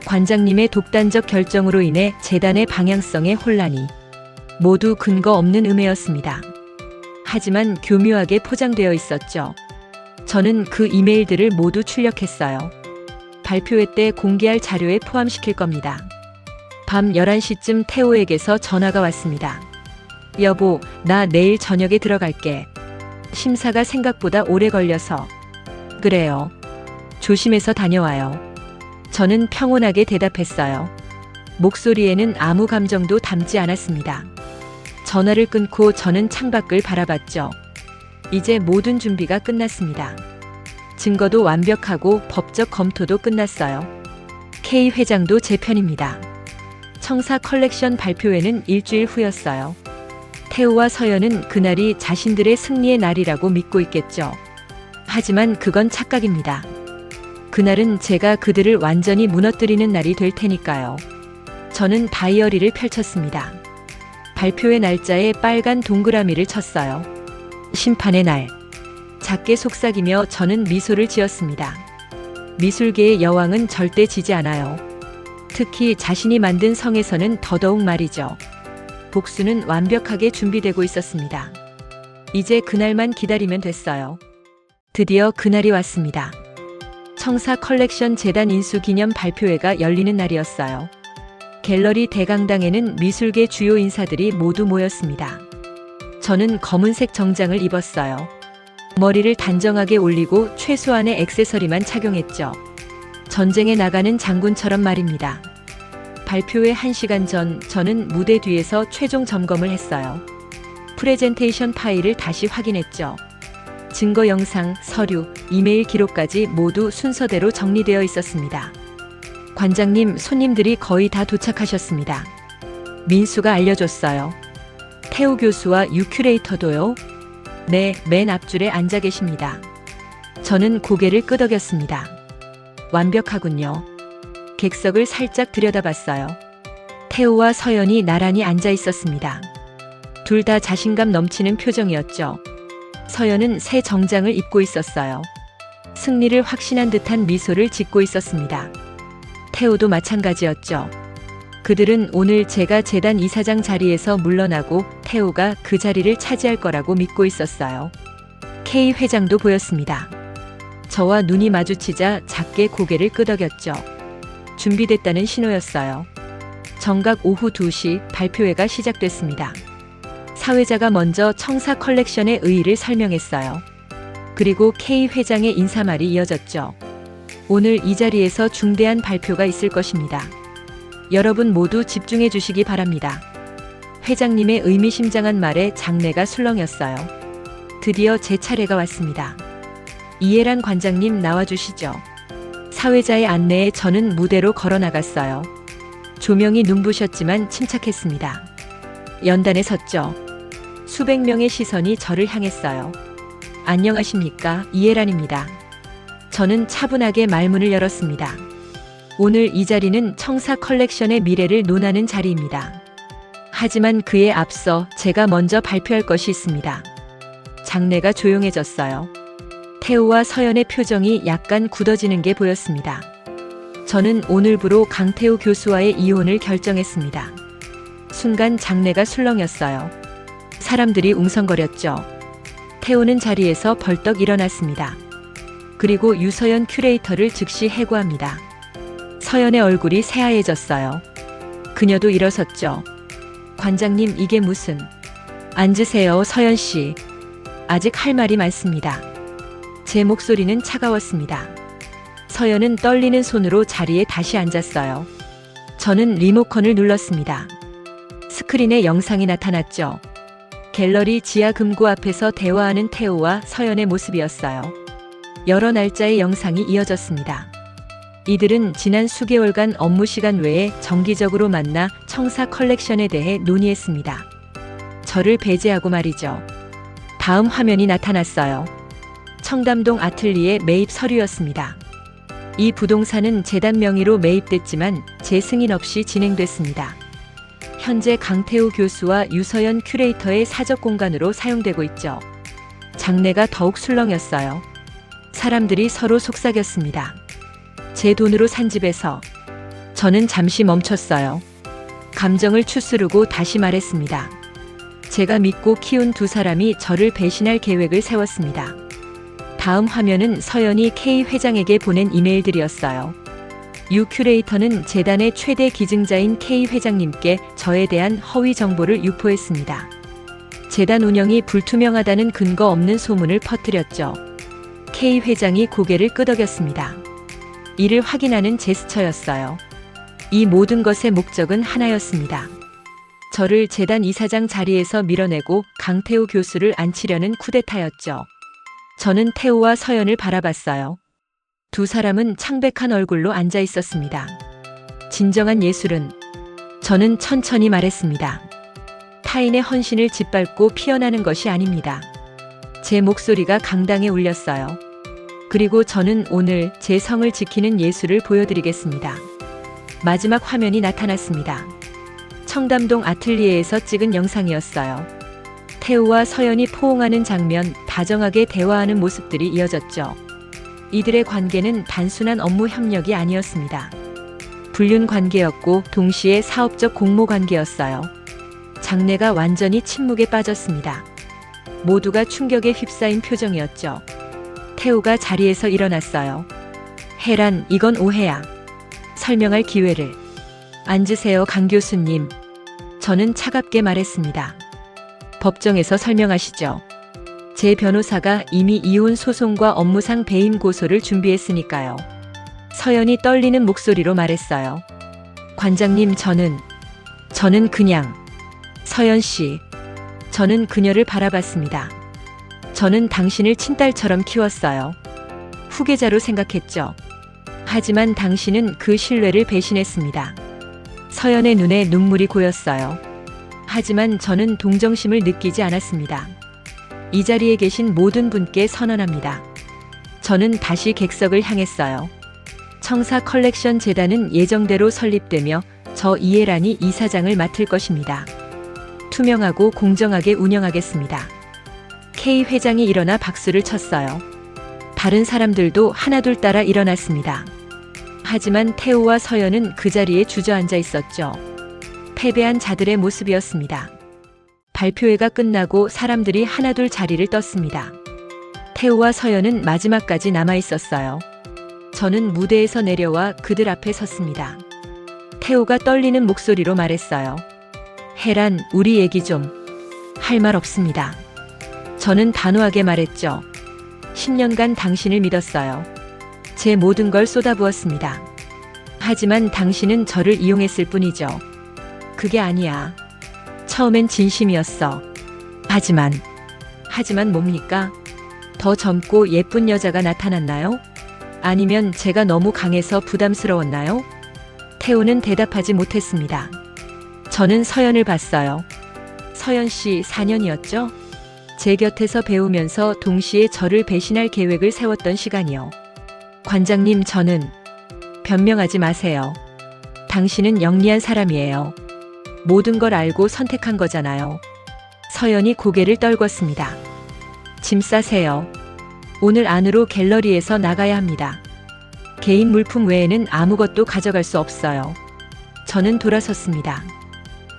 관장님의 독단적 결정으로 인해 재단의 방향성에 혼란이. 모두 근거 없는 음해였습니다. 하지만 교묘하게 포장되어 있었죠. 저는 그 이메일들을 모두 출력했어요. 발표회 때 공개할 자료에 포함시킬 겁니다. 밤 11시쯤 태호에게서 전화가 왔습니다. 여보, 나 내일 저녁에 들어갈게. 심사가 생각보다 오래 걸려서. 그래요. 조심해서 다녀와요. 저는 평온하게 대답했어요. 목소리에는 아무 감정도 담지 않았습니다. 전화를 끊고 저는 창밖을 바라봤죠. 이제 모든 준비가 끝났습니다. 증거도 완벽하고 법적 검토도 끝났어요. K 회장도 제 편입니다. 청사 컬렉션 발표회는 일주일 후였어요. 태우와 서연은 그날이 자신들의 승리의 날이라고 믿고 있겠죠. 하지만 그건 착각입니다. 그날은 제가 그들을 완전히 무너뜨리는 날이 될 테니까요. 저는 다이어리를 펼쳤습니다. 발표회 날짜에 빨간 동그라미를 쳤어요. 심판의 날. 작게 속삭이며 저는 미소를 지었습니다. 미술계의 여왕은 절대 지지 않아요. 특히 자신이 만든 성에서는 더더욱 말이죠. 복수는 완벽하게 준비되고 있었습니다. 이제 그날만 기다리면 됐어요. 드디어 그날이 왔습니다. 청사 컬렉션 재단 인수 기념 발표회가 열리는 날이었어요. 갤러리 대강당에는 미술계 주요 인사들이 모두 모였습니다. 저는 검은색 정장을 입었어요. 머리를 단정하게 올리고 최소한의 액세서리만 착용했죠. 전쟁에 나가는 장군처럼 말입니다. 발표회 1시간 전 저는 무대 뒤에서 최종 점검을 했어요. 프레젠테이션 파일을 다시 확인했죠. 증거 영상, 서류, 이메일 기록까지 모두 순서대로 정리되어 있었습니다. 관장님, 손님들이 거의 다 도착하셨습니다. 민수가 알려줬어요. 태우 교수와 유 큐레이터도요? 네, 맨 앞줄에 앉아 계십니다. 저는 고개를 끄덕였습니다. 완벽하군요. 객석을 살짝 들여다봤어요. 태우와 서연이 나란히 앉아 있었습니다. 둘 다 자신감 넘치는 표정이었죠. 서연은 새 정장을 입고 있었어요. 승리를 확신한 듯한 미소를 짓고 있었습니다. 태우도 마찬가지였죠. 그들은 오늘 제가 재단 이사장 자리에서 물러나고 태우가 그 자리를 차지할 거라고 믿고 있었어요. K 회장도 보였습니다. 저와 눈이 마주치자 작게 고개를 끄덕였죠. 준비됐다는 신호였어요. 정각 오후 2시 발표회가 시작됐습니다. 사회자가 먼저 청사 컬렉션의 의의를 설명했어요. 그리고 K 회장의 인사말이 이어졌죠. 오늘 이 자리에서 중대한 발표가 있을 것입니다. 여러분 모두 집중해 주시기 바랍니다. 회장님의 의미심장한 말에 장내가 술렁였어요. 드디어 제 차례가 왔습니다. 이해란 관장님 나와주시죠. 사회자의 안내에 저는 무대로 걸어 나갔어요. 조명이 눈부셨지만 침착했습니다. 연단에 섰죠. 수백 명의 시선이 저를 향했어요. 안녕하십니까, 이해란입니다. 저는 차분하게 말문을 열었습니다. 오늘 이 자리는 청사 컬렉션의 미래를 논하는 자리입니다. 하지만 그에 앞서 제가 먼저 발표할 것이 있습니다. 장내가 조용해졌어요. 태우와 서연의 표정이 약간 굳어지는 게 보였습니다. 저는 오늘부로 강태우 교수와의 이혼을 결정했습니다. 순간 장내가 술렁였어요. 사람들이 웅성거렸죠. 태우는 자리에서 벌떡 일어났습니다. 그리고 유서연 큐레이터를 즉시 해고합니다. 서연의 얼굴이 새하얘졌어요. 그녀도 일어섰죠. 관장님, 이게 무슨... 앉으세요, 서연 씨. 아직 할 말이 많습니다. 제 목소리는 차가웠습니다. 서연은 떨리는 손으로 자리에 다시 앉았어요. 저는 리모컨을 눌렀습니다. 스크린에 영상이 나타났죠. 갤러리 지하 금고 앞에서 대화하는 태우와 서연의 모습이었어요. 여러 날짜의 영상이 이어졌습니다. 이들은 지난 수개월간 업무 시간 외에 정기적으로 만나 청사 컬렉션에 대해 논의했습니다. 저를 배제하고 말이죠. 다음 화면이 나타났어요. 청담동 아틀리에 매입 서류였습니다. 이 부동산은 재단 명의로 매입됐지만 제 승인 없이 진행됐습니다. 현재 강태우 교수와 유서연 큐레이터의 사적 공간으로 사용되고 있죠. 장내가 더욱 술렁였어요. 사람들이 서로 속삭였습니다. 제 돈으로 산 집에서. 저는 잠시 멈췄어요. 감정을 추스르고 다시 말했습니다. 제가 믿고 키운 두 사람이 저를 배신할 계획을 세웠습니다. 다음 화면은 서연이 K 회장에게 보낸 이메일들이었어요. 유 큐레이터는 재단의 최대 기증자인 K 회장님께 저에 대한 허위 정보를 유포했습니다. 재단 운영이 불투명하다는 근거 없는 소문을 퍼뜨렸죠. K 회장이 고개를 끄덕였습니다. 이를 확인하는 제스처였어요. 이 모든 것의 목적은 하나였습니다. 저를 재단 이사장 자리에서 밀어내고 강태우 교수를 앉히려는 쿠데타였죠. 저는 태우와 서연을 바라봤어요. 두 사람은 창백한 얼굴로 앉아 있었습니다. 진정한 예술은, 저는 천천히 말했습니다. 타인의 헌신을 짓밟고 피어나는 것이 아닙니다. 제 목소리가 강당에 울렸어요. 그리고 저는 오늘 제 성을 지키는 예술을 보여드리겠습니다. 마지막 화면이 나타났습니다. 청담동 아틀리에에서 찍은 영상이었어요. 태우와 서연이 포옹하는 장면, 다정하게 대화하는 모습들이 이어졌죠. 이들의 관계는 단순한 업무 협력이 아니었습니다. 불륜 관계였고 동시에 사업적 공모 관계였어요. 장내가 완전히 침묵에 빠졌습니다. 모두가 충격에 휩싸인 표정이었죠. 태우가 자리에서 일어났어요. 혜란, 이건 오해야. 설명할 기회를. 앉으세요, 강 교수님. 저는 차갑게 말했습니다. 법정에서 설명하시죠. 제 변호사가 이미 이혼 소송과 업무상 배임 고소를 준비했으니까요. 서연이 떨리는 목소리로 말했어요. 관장님, 저는 그냥. 서연 씨. 저는 그녀를 바라봤습니다. 저는 당신을 친딸처럼 키웠어요. 후계자로 생각했죠. 하지만 당신은 그 신뢰를 배신했습니다. 서연의 눈에 눈물이 고였어요. 하지만 저는 동정심을 느끼지 않았습니다. 이 자리에 계신 모든 분께 선언합니다. 저는 다시 객석을 향했어요. 청사 컬렉션 재단은 예정대로 설립되며 저 이혜란이 이사장을 맡을 것입니다. 투명하고 공정하게 운영하겠습니다. K 회장이 일어나 박수를 쳤어요. 다른 사람들도 하나둘 따라 일어났습니다. 하지만 태우와 서연은 그 자리에 주저앉아 있었죠. 패배한 자들의 모습이었습니다. 발표회가 끝나고 사람들이 하나둘 자리를 떴습니다. 태우와 서연은 마지막까지 남아 있었어요. 저는 무대에서 내려와 그들 앞에 섰습니다. 태우가 떨리는 목소리로 말했어요. 혜란, 우리 얘기 좀. 할 말 없습니다. 저는 단호하게 말했죠. 10년간 당신을 믿었어요. 제 모든 걸 쏟아부었습니다. 하지만 당신은 저를 이용했을 뿐이죠. 그게 아니야. 처음엔 진심이었어. 하지만 뭡니까? 더 젊고 예쁜 여자가 나타났나요? 아니면 제가 너무 강해서 부담스러웠나요? 태우는 대답하지 못했습니다. 저는 서연을 봤어요. 서연 씨 4년이었죠? 제 곁에서 배우면서 동시에 저를 배신할 계획을 세웠던 시간이요. 관장님, 저는. 변명하지 마세요. 당신은 영리한 사람이에요. 모든 걸 알고 선택한 거잖아요. 서연이 고개를 떨궜습니다. 짐 싸세요. 오늘 안으로 갤러리에서 나가야 합니다. 개인 물품 외에는 아무것도 가져갈 수 없어요. 저는 돌아섰습니다.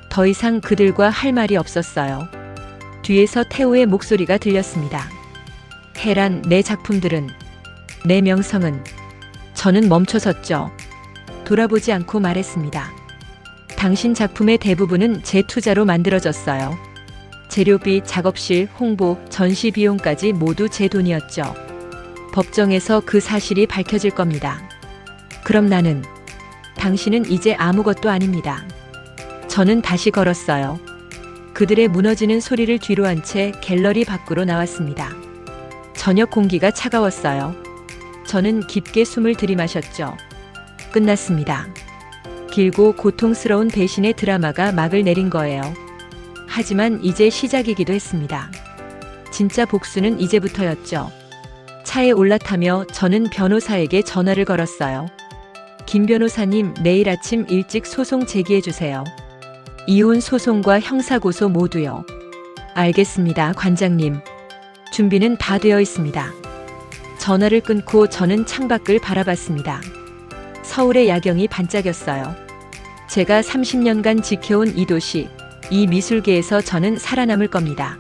더 이상 그들과 할 말이 없었어요. 뒤에서 태우의 목소리가 들렸습니다. 혜란, 내 작품들은, 내 명성은. 저는 멈춰섰죠. 돌아보지 않고 말했습니다. 당신 작품의 대부분은 제 투자로 만들어졌어요. 재료비, 작업실, 홍보, 전시 비용까지 모두 제 돈이었죠. 법정에서 그 사실이 밝혀질 겁니다. 그럼 나는, 당신은 이제 아무것도 아닙니다. 저는 다시 걸었어요. 그들의 무너지는 소리를 뒤로 한 채 갤러리 밖으로 나왔습니다. 저녁 공기가 차가웠어요. 저는 깊게 숨을 들이마셨죠. 끝났습니다. 길고 고통스러운 배신의 드라마가 막을 내린 거예요. 하지만 이제 시작이기도 했습니다. 진짜 복수는 이제부터였죠. 차에 올라타며 저는 변호사에게 전화를 걸었어요. 김 변호사님, 내일 아침 일찍 소송 제기해주세요. 이혼 소송과 형사고소 모두요. 알겠습니다, 관장님. 준비는 다 되어 있습니다. 전화를 끊고 저는 창밖을 바라봤습니다. 서울의 야경이 반짝였어요. 제가 30년간 지켜온 이 도시, 이 미술계에서 저는 살아남을 겁니다.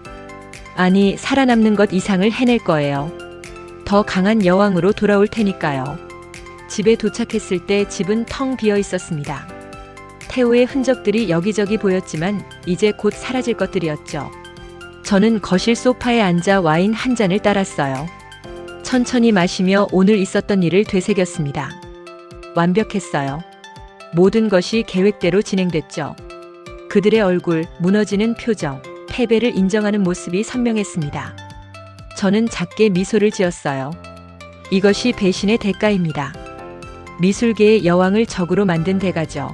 아니, 살아남는 것 이상을 해낼 거예요. 더 강한 여왕으로 돌아올 테니까요. 집에 도착했을 때 집은 텅 비어 있었습니다. 태우의 흔적들이 여기저기 보였지만 이제 곧 사라질 것들이었죠. 저는 거실 소파에 앉아 와인 한 잔을 따랐어요. 천천히 마시며 오늘 있었던 일을 되새겼습니다. 완벽했어요. 모든 것이 계획대로 진행됐죠. 그들의 얼굴, 무너지는 표정, 패배를 인정하는 모습이 선명했습니다. 저는 작게 미소를 지었어요. 이것이 배신의 대가입니다. 미술계의 여왕을 적으로 만든 대가죠.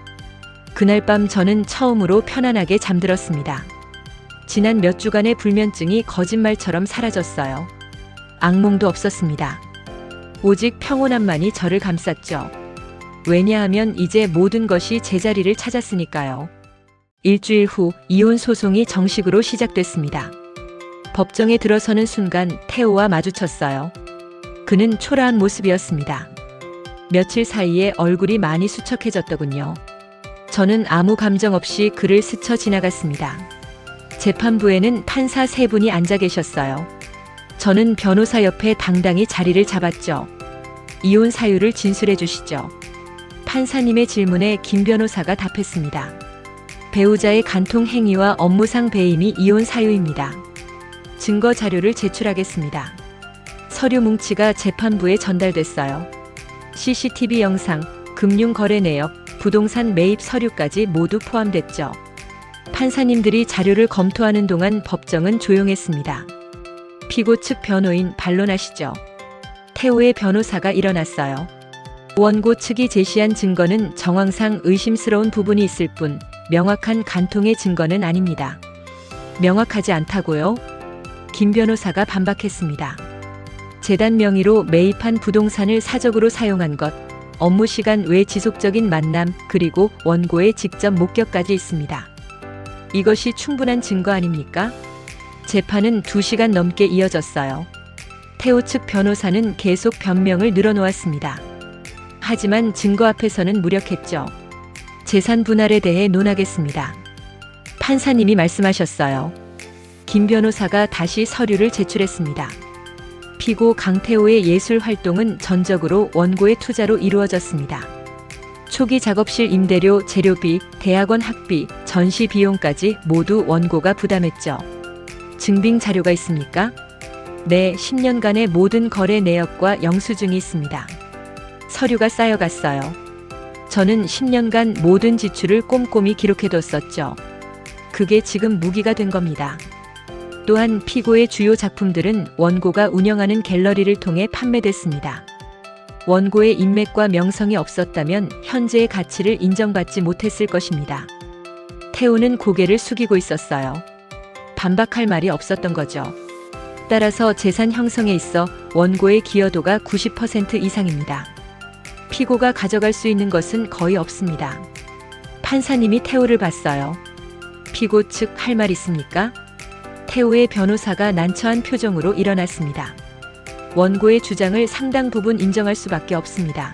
그날 밤 저는 처음으로 편안하게 잠들었습니다. 지난 몇 주간의 불면증이 거짓말처럼 사라졌어요. 악몽도 없었습니다. 오직 평온함만이 저를 감쌌죠. 왜냐하면 이제 모든 것이 제자리를 찾았으니까요. 일주일 후 이혼 소송이 정식으로 시작됐습니다. 법정에 들어서는 순간 태호와 마주쳤어요. 그는 초라한 모습이었습니다. 며칠 사이에 얼굴이 많이 수척해졌더군요. 저는 아무 감정 없이 그를 스쳐 지나갔습니다. 재판부에는 판사 3분이 앉아 계셨어요. 저는 변호사 옆에 당당히 자리를 잡았죠. 이혼 사유를 진술해 주시죠. 판사님의 질문에 김 변호사가 답했습니다. 배우자의 간통 행위와 업무상 배임이 이혼 사유입니다. 증거 자료를 제출하겠습니다. 서류 뭉치가 재판부에 전달됐어요. CCTV 영상, 금융거래 내역, 부동산 매입 서류까지 모두 포함됐죠. 판사님들이 자료를 검토하는 동안 법정은 조용했습니다. 피고 측 변호인 반론하시죠. 태호의 변호사가 일어났어요. 원고 측이 제시한 증거는 정황상 의심스러운 부분이 있을 뿐 명확한 간통의 증거는 아닙니다. 명확하지 않다고요? 김 변호사가 반박했습니다. 재단 명의로 매입한 부동산을 사적으로 사용한 것, 업무 시간 외 지속적인 만남, 그리고 원고의 직접 목격까지 있습니다. 이것이 충분한 증거 아닙니까? 재판은 2시간 넘게 이어졌어요. 태호 측 변호사는 계속 변명을 늘어놓았습니다. 하지만 증거 앞에서는 무력했죠. 재산 분할에 대해 논하겠습니다. 판사님이 말씀하셨어요. 김 변호사가 다시 서류를 제출했습니다. 피고 강태호의 예술 활동은 전적으로 원고의 투자로 이루어졌습니다. 초기 작업실 임대료, 재료비, 대학원 학비, 전시 비용까지 모두 원고가 부담했죠. 증빙 자료가 있습니까? 네, 10년간의 모든 거래 내역과 영수증이 있습니다. 서류가 쌓여갔어요. 저는 10년간 모든 지출을 꼼꼼히 기록해뒀었죠. 그게 지금 무기가 된 겁니다. 또한 피고의 주요 작품들은 원고가 운영하는 갤러리를 통해 판매됐습니다. 원고의 인맥과 명성이 없었다면 현재의 가치를 인정받지 못했을 것입니다. 태호는 고개를 숙이고 있었어요. 반박할 말이 없었던 거죠. 따라서 재산 형성에 있어 원고의 기여도가 90% 이상입니다. 피고가 가져갈 수 있는 것은 거의 없습니다. 판사님이 태호를 봤어요. 피고 측 할 말 있습니까? 태호의 변호사가 난처한 표정으로 일어났습니다. 원고의 주장을 상당 부분 인정할 수밖에 없습니다.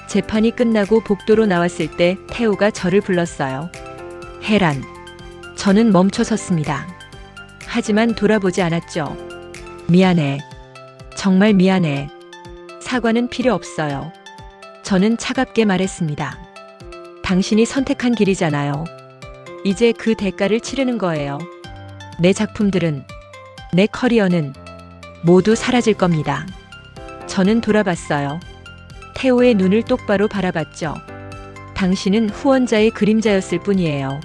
재판이 끝나고 복도로 나왔을 때 태호가 저를 불렀어요. 혜란. 저는 멈춰섰습니다. 하지만 돌아보지 않았죠. 미안해. 정말 미안해. 사과는 필요 없어요. 저는 차갑게 말했습니다. 당신이 선택한 길이잖아요. 이제 그 대가를 치르는 거예요. 내 작품들은, 내 커리어는 모두 사라질 겁니다. 저는 돌아봤어요. 태호의 눈을 똑바로 바라봤죠. 당신은 후원자의 그림자였을 뿐이에요.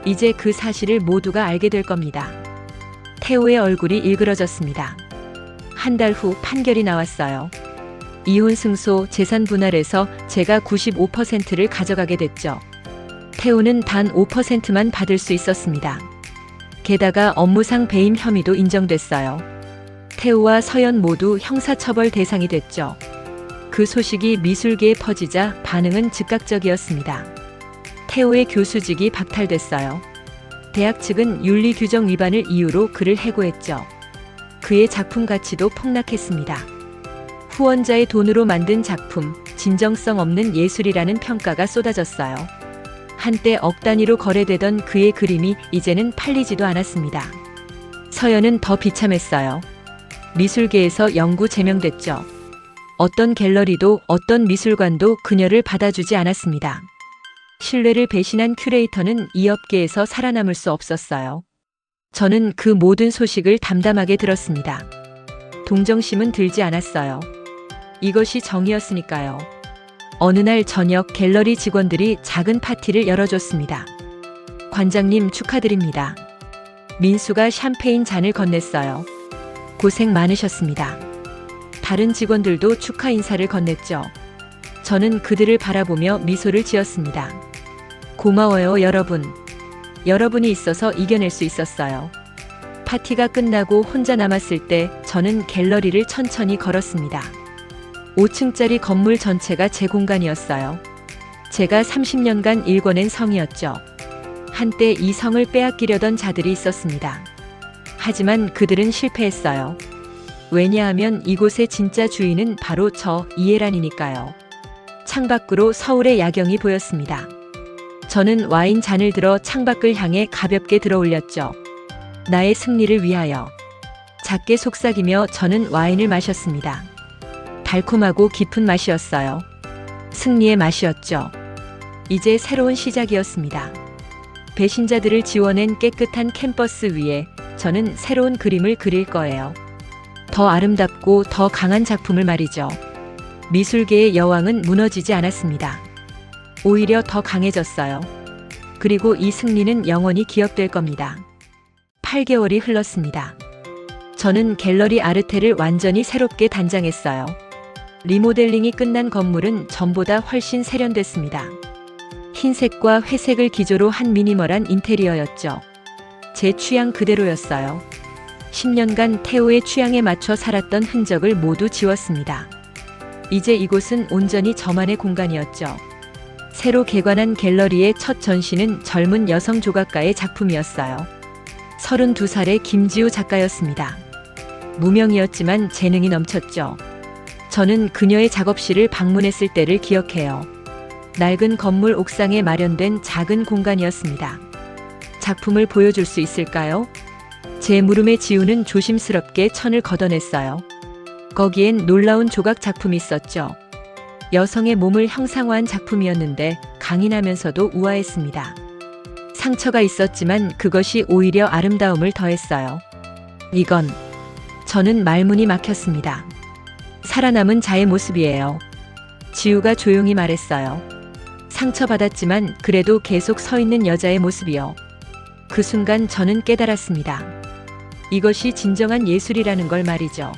이제 그 사실을 모두가 알게 될 겁니다. 태호의 얼굴이 일그러졌습니다. 한 달 후 판결이 나왔어요. 이혼 승소, 재산 분할에서 제가 95%를 가져가게 됐죠. 태호는 단 5%만 받을 수 있었습니다. 게다가 업무상 배임 혐의도 인정됐어요. 태호와 서연 모두 형사처벌 대상이 됐죠. 그 소식이 미술계에 퍼지자 반응은 즉각적이었습니다. 태호의 교수직이 박탈됐어요. 대학 측은 윤리규정 위반을 이유로 그를 해고했죠. 그의 작품 가치도 폭락했습니다. 후원자의 돈으로 만든 작품, 진정성 없는 예술이라는 평가가 쏟아졌어요. 한때 억 단위로 거래되던 그의 그림이 이제는 팔리지도 않았습니다. 서연은 더 비참했어요. 미술계에서 영구 제명됐죠. 어떤 갤러리도 어떤 미술관도 그녀를 받아주지 않았습니다. 신뢰를 배신한 큐레이터는 이 업계에서 살아남을 수 없었어요. 저는 그 모든 소식을 담담하게 들었습니다. 동정심은 들지 않았어요. 이것이 정의였으니까요. 어느 날 저녁 갤러리 직원들이 작은 파티를 열어줬습니다. 관장님 축하드립니다. 민수가 샴페인 잔을 건넸어요. 고생 많으셨습니다. 다른 직원들도 축하 인사를 건넸죠. 저는 그들을 바라보며 미소를 지었습니다. 고마워요, 여러분. 여러분이 있어서 이겨낼 수 있었어요. 파티가 끝나고 혼자 남았을 때 저는 갤러리를 천천히 걸었습니다. 5층짜리 건물 전체가 제 공간이었어요. 제가 30년간 일궈낸 성이었죠. 한때 이 성을 빼앗기려던 자들이 있었습니다. 하지만 그들은 실패했어요. 왜냐하면 이곳의 진짜 주인은 바로 저 이해란이니까요. 창밖으로 서울의 야경이 보였습니다. 저는 와인 잔을 들어 창밖을 향해 가볍게 들어올렸죠. 나의 승리를 위하여. 작게 속삭이며 저는 와인을 마셨습니다. 달콤하고 깊은 맛이었어요. 승리의 맛이었죠. 이제 새로운 시작이었습니다. 배신자들을 지워낸 깨끗한 캔버스 위에 저는 새로운 그림을 그릴 거예요. 더 아름답고 더 강한 작품을 말이죠. 미술계의 여왕은 무너지지 않았습니다. 오히려 더 강해졌어요. 그리고 이 승리는 영원히 기억될 겁니다. 8개월이 흘렀습니다. 저는 갤러리 아르테를 완전히 새롭게 단장했어요. 리모델링이 끝난 건물은 전보다 훨씬 세련됐습니다. 흰색과 회색을 기조로 한 미니멀한 인테리어였죠. 제 취향 그대로였어요. 10년간 태호의 취향에 맞춰 살았던 흔적을 모두 지웠습니다. 이제 이곳은 온전히 저만의 공간이었죠. 새로 개관한 갤러리의 첫 전시는 젊은 여성 조각가의 작품이었어요. 32살의 김지우 작가였습니다. 무명이었지만 재능이 넘쳤죠. 저는 그녀의 작업실을 방문했을 때를 기억해요. 낡은 건물 옥상에 마련된 작은 공간이었습니다. 작품을 보여줄 수 있을까요? 제 물음에 지우는 조심스럽게 천을 걷어냈어요. 거기엔 놀라운 조각 작품이 있었죠. 여성의 몸을 형상화한 작품이었는데 강인하면서도 우아했습니다. 상처가 있었지만 그것이 오히려 아름다움을 더했어요. 이건 저는 말문이 막혔습니다. 살아남은 자의 모습이에요. 지우가 조용히 말했어요. 상처받았지만 그래도 계속 서 있는 여자의 모습이요. 그 순간 저는 깨달았습니다. 이것이 진정한 예술이라는 걸 말이죠.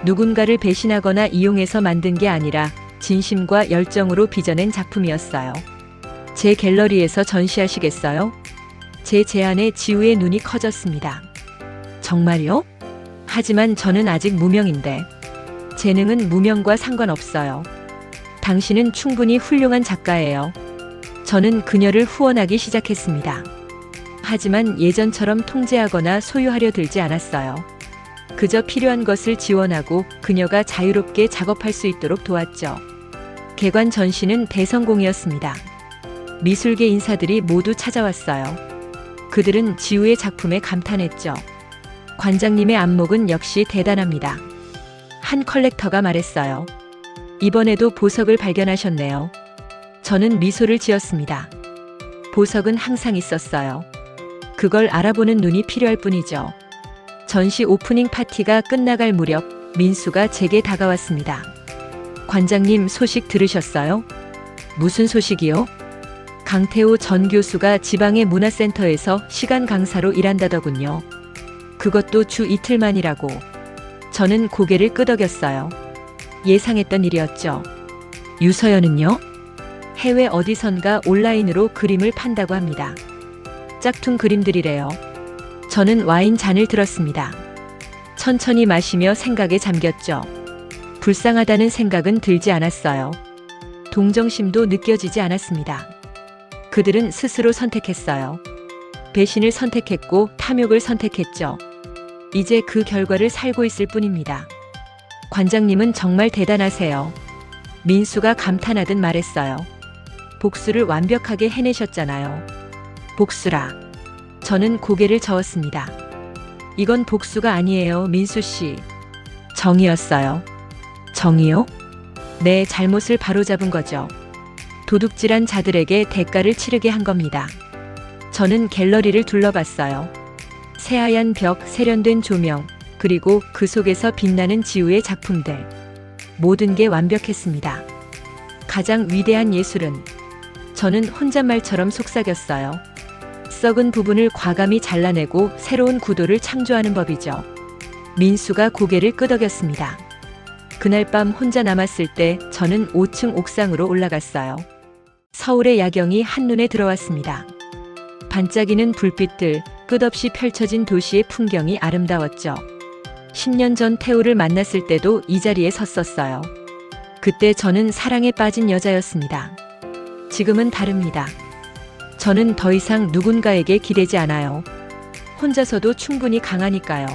누군가를 배신하거나 이용해서 만든 게 아니라 진심과 열정으로 빚어낸 작품이었어요. 제 갤러리에서 전시하시겠어요? 제 제안에 지우의 눈이 커졌습니다. 정말요? 하지만 저는 아직 무명인데. 재능은 무명과 상관없어요. 당신은 충분히 훌륭한 작가예요. 저는 그녀를 후원하기 시작했습니다. 하지만 예전처럼 통제하거나 소유하려 들지 않았어요. 그저 필요한 것을 지원하고 그녀가 자유롭게 작업할 수 있도록 도왔죠. 개관 전시는 대성공이었습니다. 미술계 인사들이 모두 찾아왔어요. 그들은 지우의 작품에 감탄했죠. 관장님의 안목은 역시 대단합니다. 한 컬렉터가 말했어요. 이번에도 보석을 발견하셨네요. 저는 미소를 지었습니다. 보석은 항상 있었어요. 그걸 알아보는 눈이 필요할 뿐이죠. 전시 오프닝 파티가 끝나갈 무렵 민수가 제게 다가왔습니다. 관장님 소식 들으셨어요? 무슨 소식이요? 강태호 전 교수가 지방의 문화센터에서 시간 강사로 일한다더군요. 그것도 주 이틀만이라고. 저는 고개를 끄덕였어요. 예상했던 일이었죠. 유서연은요? 해외 어디선가 온라인으로 그림을 판다고 합니다. 짝퉁 그림들이래요. 저는 와인 잔을 들었습니다. 천천히 마시며 생각에 잠겼죠. 불쌍하다는 생각은 들지 않았어요. 동정심도 느껴지지 않았습니다. 그들은 스스로 선택했어요. 배신을 선택했고 탐욕을 선택했죠. 이제 그 결과를 살고 있을 뿐입니다. 관장님은 정말 대단하세요. 민수가 감탄하듯 말했어요. 복수를 완벽하게 해내셨잖아요. 복수라. 저는 고개를 저었습니다. 이건 복수가 아니에요, 민수 씨. 정의였어요. 정의요? 내 잘못을 바로잡은 거죠. 도둑질한 자들에게 대가를 치르게 한 겁니다. 저는 갤러리를 둘러봤어요. 새하얀 벽, 세련된 조명, 그리고 그 속에서 빛나는 지우의 작품들. 모든 게 완벽했습니다. 가장 위대한 예술은 저는 혼잣말처럼 속삭였어요. 썩은 부분을 과감히 잘라내고 새로운 구도를 창조하는 법이죠. 민수가 고개를 끄덕였습니다. 그날 밤 혼자 남았을 때 저는 5층 옥상으로 올라갔어요. 서울의 야경이 한눈에 들어왔습니다. 반짝이는 불빛들, 끝없이 펼쳐진 도시의 풍경이 아름다웠죠. 10년 전 태우를 만났을 때도 이 자리에 섰었어요. 그때 저는 사랑에 빠진 여자였습니다. 지금은 다릅니다. 저는 더 이상 누군가에게 기대지 않아요. 혼자서도 충분히 강하니까요.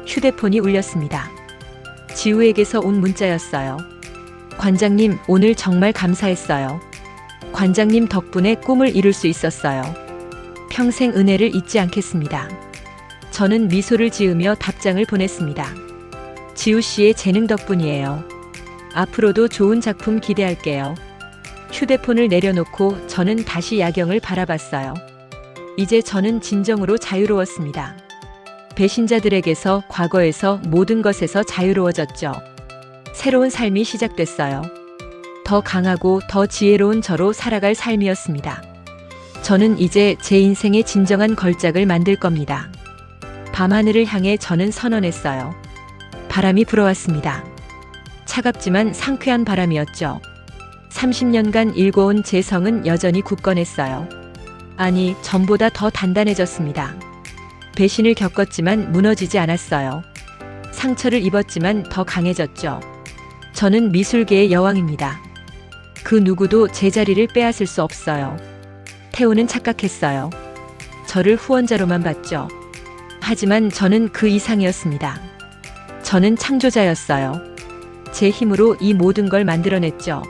휴대폰이 울렸습니다. 지우에게서 온 문자였어요. 관장님, 오늘 정말 감사했어요. 관장님 덕분에 꿈을 이룰 수 있었어요. 평생 은혜를 잊지 않겠습니다. 저는 미소를 지으며 답장을 보냈습니다. 지우 씨의 재능 덕분이에요. 앞으로도 좋은 작품 기대할게요. 휴대폰을 내려놓고 저는 다시 야경을 바라봤어요. 이제 저는 진정으로 자유로웠습니다. 배신자들에게서, 과거에서, 모든 것에서 자유로워졌죠. 새로운 삶이 시작됐어요. 더 강하고 더 지혜로운 저로 살아갈 삶이었습니다. 저는 이제 제 인생의 진정한 걸작을 만들 겁니다. 밤하늘을 향해 저는 선언했어요. 바람이 불어왔습니다. 차갑지만 상쾌한 바람이었죠. 30년간 일궈온 제 성은 여전히 굳건했어요. 아니, 전보다 더 단단해졌습니다. 배신을 겪었지만 무너지지 않았어요. 상처를 입었지만 더 강해졌죠. 저는 미술계의 여왕입니다. 그 누구도 제 자리를 빼앗을 수 없어요. 태우는 착각했어요. 저를 후원자로만 봤죠. 하지만 저는 그 이상이었습니다. 저는 창조자였어요. 제 힘으로 이 모든 걸 만들어냈죠.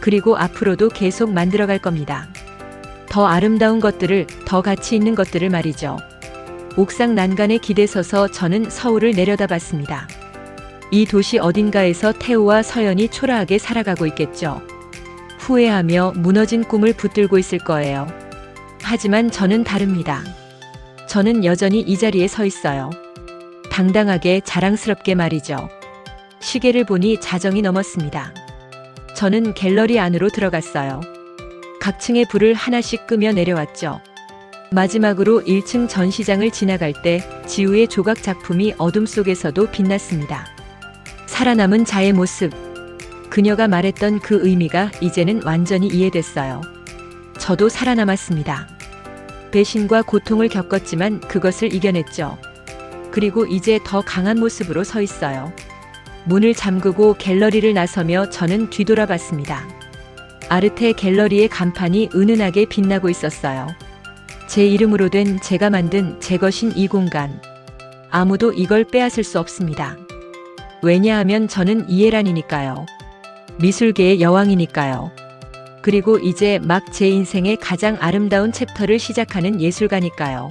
그리고 앞으로도 계속 만들어갈 겁니다. 더 아름다운 것들을, 더 가치 있는 것들을 말이죠. 옥상 난간에 기대서서 저는 서울을 내려다봤습니다. 이 도시 어딘가에서 태우와 서연이 초라하게 살아가고 있겠죠. 후회하며 무너진 꿈을 붙들고 있을 거예요. 하지만 저는 다릅니다. 저는 여전히 이 자리에 서 있어요. 당당하게, 자랑스럽게 말이죠. 시계를 보니 자정이 넘었습니다. 저는 갤러리 안으로 들어갔어요. 각 층의 불을 하나씩 끄며 내려왔죠. 마지막으로 1층 전시장을 지나갈 때 지우의 조각 작품이 어둠 속에서도 빛났습니다. 살아남은 자의 모습. 그녀가 말했던 그 의미가 이제는 완전히 이해됐어요. 저도 살아남았습니다. 배신과 고통을 겪었지만 그것을 이겨냈죠. 그리고 이제 더 강한 모습으로 서 있어요. 문을 잠그고 갤러리를 나서며 저는 뒤돌아봤습니다. 아르테 갤러리의 간판이 은은하게 빛나고 있었어요. 제 이름으로 된, 제가 만든 제 것인 이 공간. 아무도 이걸 빼앗을 수 없습니다. 왜냐하면 저는 이해란이니까요. 미술계의 여왕이니까요. 그리고 이제 막 제 인생의 가장 아름다운 챕터를 시작하는 예술가니까요.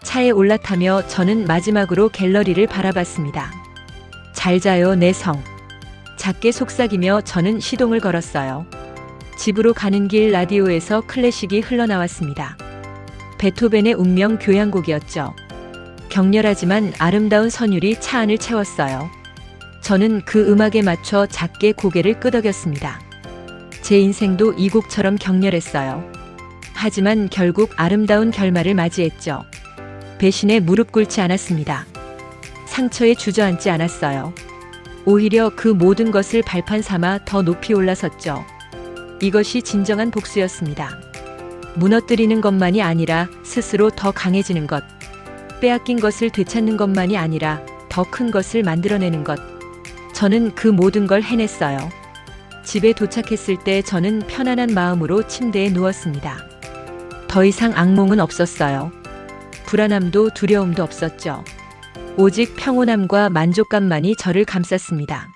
차에 올라타며 저는 마지막으로 갤러리를 바라봤습니다. 잘 자요, 내 성. 작게 속삭이며 저는 시동을 걸었어요. 집으로 가는 길 라디오에서 클래식이 흘러나왔습니다. 베토벤의 운명 교향곡이었죠. 격렬하지만 아름다운 선율이 차 안을 채웠어요. 저는 그 음악에 맞춰 작게 고개를 끄덕였습니다. 제 인생도 이 곡처럼 격렬했어요. 하지만 결국 아름다운 결말을 맞이했죠. 배신에 무릎 꿇지 않았습니다. 상처에 주저앉지 않았어요. 오히려 그 모든 것을 발판 삼아 더 높이 올라섰죠. 이것이 진정한 복수였습니다. 무너뜨리는 것만이 아니라 스스로 더 강해지는 것. 빼앗긴 것을 되찾는 것만이 아니라 더 큰 것을 만들어내는 것. 저는 그 모든 걸 해냈어요. 집에 도착했을 때 저는 편안한 마음으로 침대에 누웠습니다. 더 이상 악몽은 없었어요. 불안함도 두려움도 없었죠. 오직 평온함과 만족감만이 저를 감쌌습니다.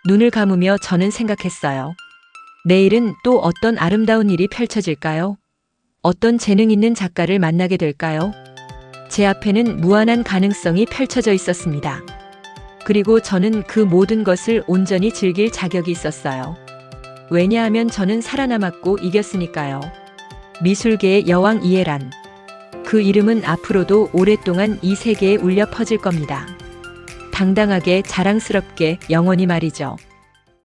눈을 감으며 저는 생각했어요. 내일은 또 어떤 아름다운 일이 펼쳐질까요? 어떤 재능 있는 작가를 만나게 될까요? 제 앞에는 무한한 가능성이 펼쳐져 있었습니다. 그리고 저는 그 모든 것을 온전히 즐길 자격이 있었어요. 왜냐하면 저는 살아남았고 이겼으니까요. 미술계의 여왕 이해란. 그 이름은 앞으로도 오랫동안 이 세계에 울려 퍼질 겁니다. 당당하게, 자랑스럽게, 영원히 말이죠.